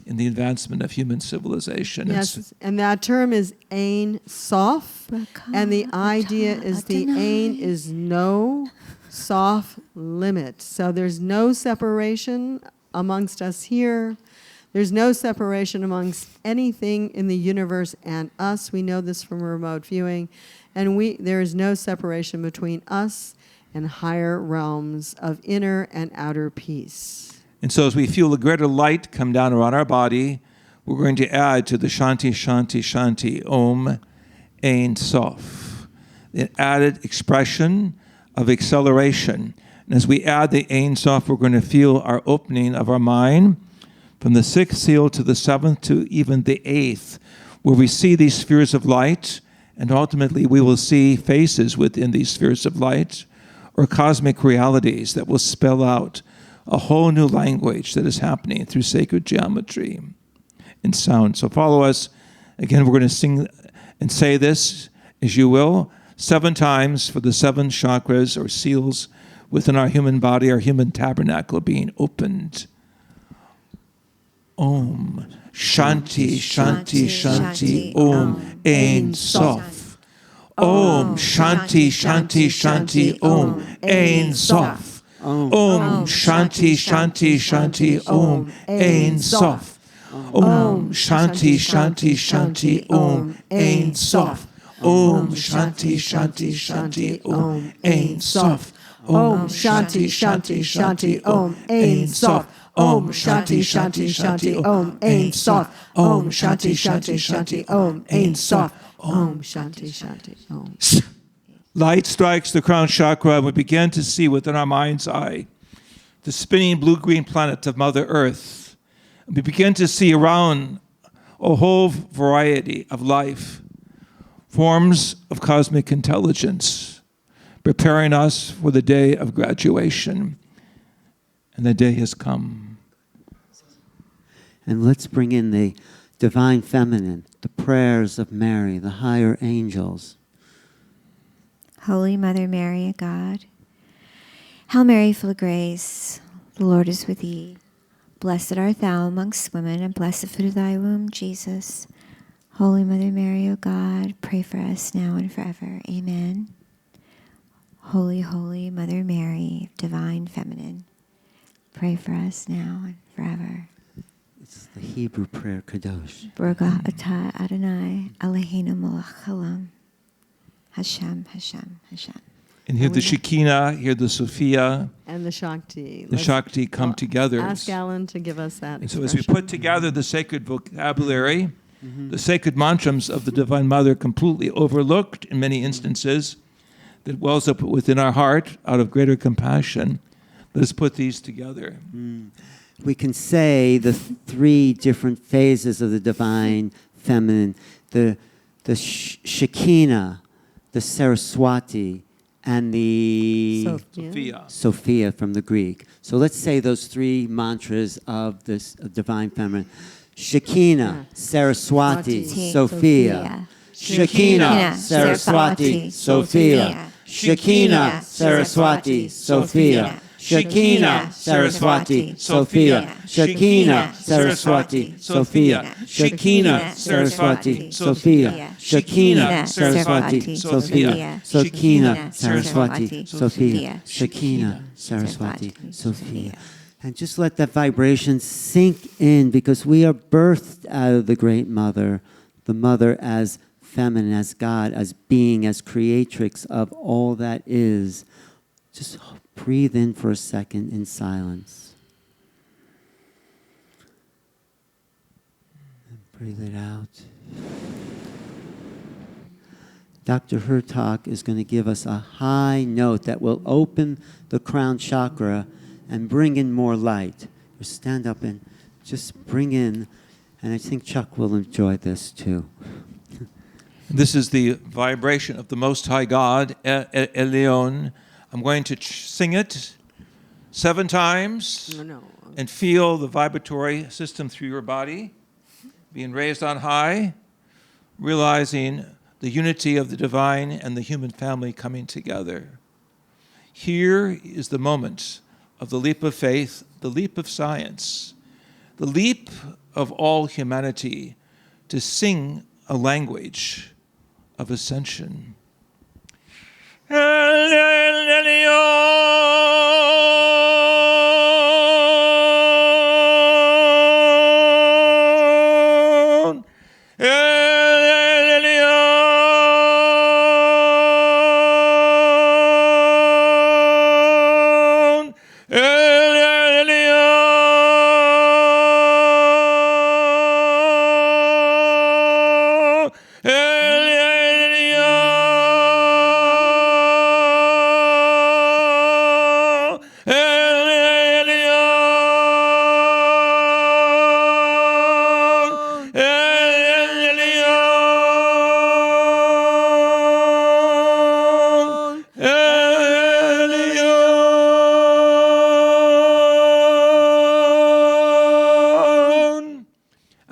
in the advancement of human civilization. Yes, and that term is Ein Sof, and the idea is the Ein is no soft limit. So there's no separation amongst us here. There's no separation amongst anything in the universe and us. We know this from remote viewing. And there is no separation between us and higher realms of inner and outer peace. And so as we feel the greater light come down around our body, we're going to add to the Shanti, Shanti, Shanti, Om, Ein Sof, the added expression of acceleration. And as we add the Ein Sof, we're going to feel our opening of our mind from the 6th seal to the 7th to even the 8th, where we see these spheres of light, and ultimately we will see faces within these spheres of light, or cosmic realities that will spell out a whole new language that is happening through sacred geometry and sound. So follow us. Again, we're going to sing and say this, as you will, 7 times for the 7 chakras or seals within our human body, our human tabernacle being opened. Om Shanti Shanti Shanti Om Ein Sof. Om Shanti Shanti Shanti Om Ein Sof. Om Shanti Shanti Shanti Om Ein Sof. Om Shanti Shanti Shanti Om Ein Sof. Om Shanti Shanti Shanti Om Ein Sof. Om Shanti Shanti Shanti Om Ein Sof. Om Shanti Shanti Shanti Om Ein Sof. Om Shanti Shanti Shanti Om Ein Sof. Om Shanti Shanti Om. Light strikes the crown chakra, and we begin to see within our mind's eye the spinning blue-green planet of Mother Earth. We begin to see around a whole variety of life, forms of cosmic intelligence, preparing us for the day of graduation. And the day has come. And let's bring in the divine feminine, the prayers of Mary, the higher angels. Holy Mother Mary, of God, Hail Mary, full of grace, the Lord is with thee. Blessed art thou amongst women, and blessed the fruit of thy womb, Jesus. Holy Mother Mary, O God, pray for us now and forever. Amen. Holy, Holy Mother Mary, Divine Feminine, pray for us now and forever. It's the Hebrew prayer, Kadosh. Baruch atah Adonai Eloheinu melech haolam. Hashem, Hashem, Hashem. And here the Shekinah, here the Sophia, And the Shakti. the Shakti come together. Ask Alan to give us that And so expression. as we put together the sacred vocabulary, the sacred mantras of the Divine Mother, completely overlooked in many instances, that wells up within our heart out of greater compassion, let us put these together. We can say the three different phases of the divine feminine, the Shekinah, the Saraswati, and the Sophia. Sophia from the Greek. So let's say those three mantras of this divine feminine. Shekinah, Saraswati, Sophia. Shekinah, Saraswati, Sophia. Shekinah, Saraswati, Sophia. Shekinah, Saraswati, Sophia. Shekinah, Saraswati, Sophia. Shekinah, Saraswati, Sophia. Shekinah, Saraswati, Sophia. Shekinah, Saraswati, Sophia. Shekinah, Saraswati, Sophia. And just let that vibration sink in, because we are birthed out of the Great Mother, the Mother as feminine, as God, as being, as creatrix of all that is. Just breathe in for a second in silence. And breathe it out. Dr. Hurtak is going to give us a high note that will open the crown chakra and bring in more light. You stand up and just bring in, and I think Chuck will enjoy this too. This is the vibration of the Most High God, Elyon. I'm going to sing it 7 times and feel the vibratory system through your body, being raised on high, realizing the unity of the divine and the human family coming together. Here is the moment of the leap of faith, the leap of science, the leap of all humanity to sing a language of ascension.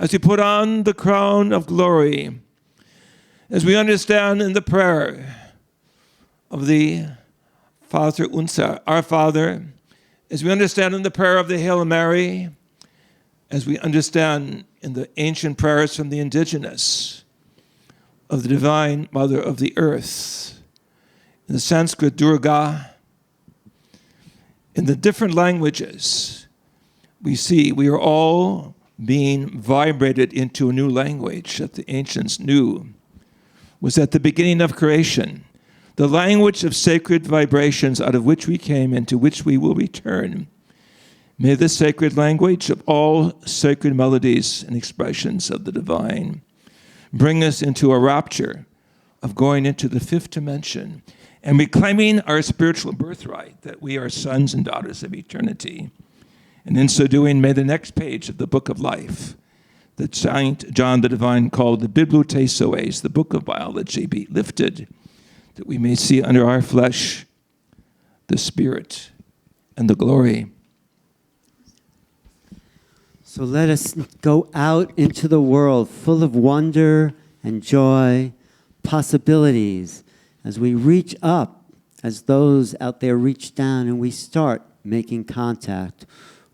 As we put on the crown of glory, as we understand in the prayer of the Vater Unser, our Father, as we understand in the prayer of the Hail Mary, as we understand in the ancient prayers from the indigenous of the Divine Mother of the Earth, in the Sanskrit Durga, in the different languages, we see we are all being vibrated into a new language that the ancients knew was at the beginning of creation, the language of sacred vibrations out of which we came and to which we will return. May this sacred language of all sacred melodies and expressions of the divine bring us into a rapture of going into the 5th dimension and reclaiming our spiritual birthright, that we are sons and daughters of eternity. And in so doing, may the next page of the book of life, that Saint John the Divine called the Bibliothesoes, the book of biology, be lifted, that we may see under our flesh the spirit and the glory. So let us go out into the world full of wonder and joy, possibilities, as we reach up, as those out there reach down, and we start making contact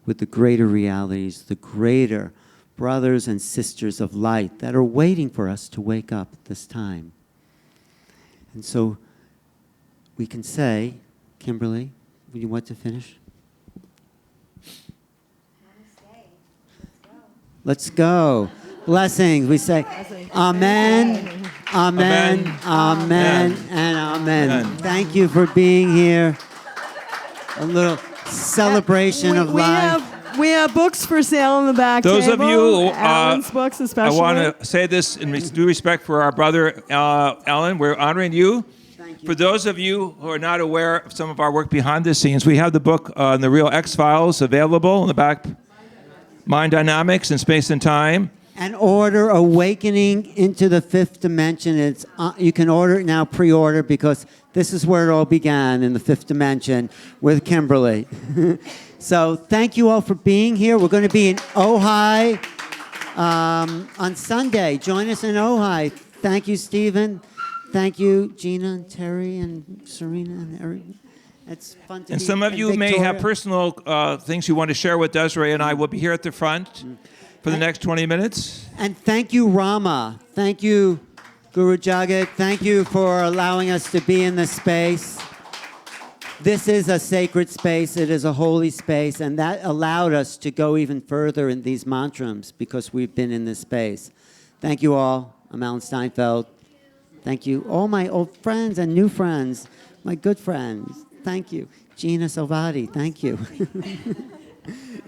with the greater realities, the greater brothers and sisters of light that are waiting for us to wake up at this time. And so we can say, Kimberly, would you want to finish? Let's go. Blessings. We say, Amen, Amen, Amen, and Amen. Thank you for being here. A little celebration of life. We have books for sale in the back Those table. of you, Alan's books I especially. want to say this in due respect for our brother, Alan. We're honoring you. For those of you who are not aware of some of our work behind the scenes, we have the book on the real X-Files available in the back, Mind Dynamics in Space and Time. And order Awakening into the Fifth Dimension. It's you can order it now, pre-order, because this is where it all began, in the fifth dimension with Kimberly. So thank you all for being here. We're going to be in Ojai on Sunday. Join us in Ojai. Thank you, Stephen. Thank you, Gina and Terry and Serena and everyone. It's fun to And be some of in you may Victoria. have personal things you want to share with Desiree and I. Will be here at the front for the next 20 minutes. And thank you, Rama. Thank you, Guru Jagat. Thank you for allowing us to be in this space. This is a sacred space. It is a holy space. And that allowed us to go even further in these mantrams because we've been in this space. Thank you all. I'm Alan Steinfeld. Thank you. All my old friends and new friends, my good friends. Thank you. Gina Salvati, thank you.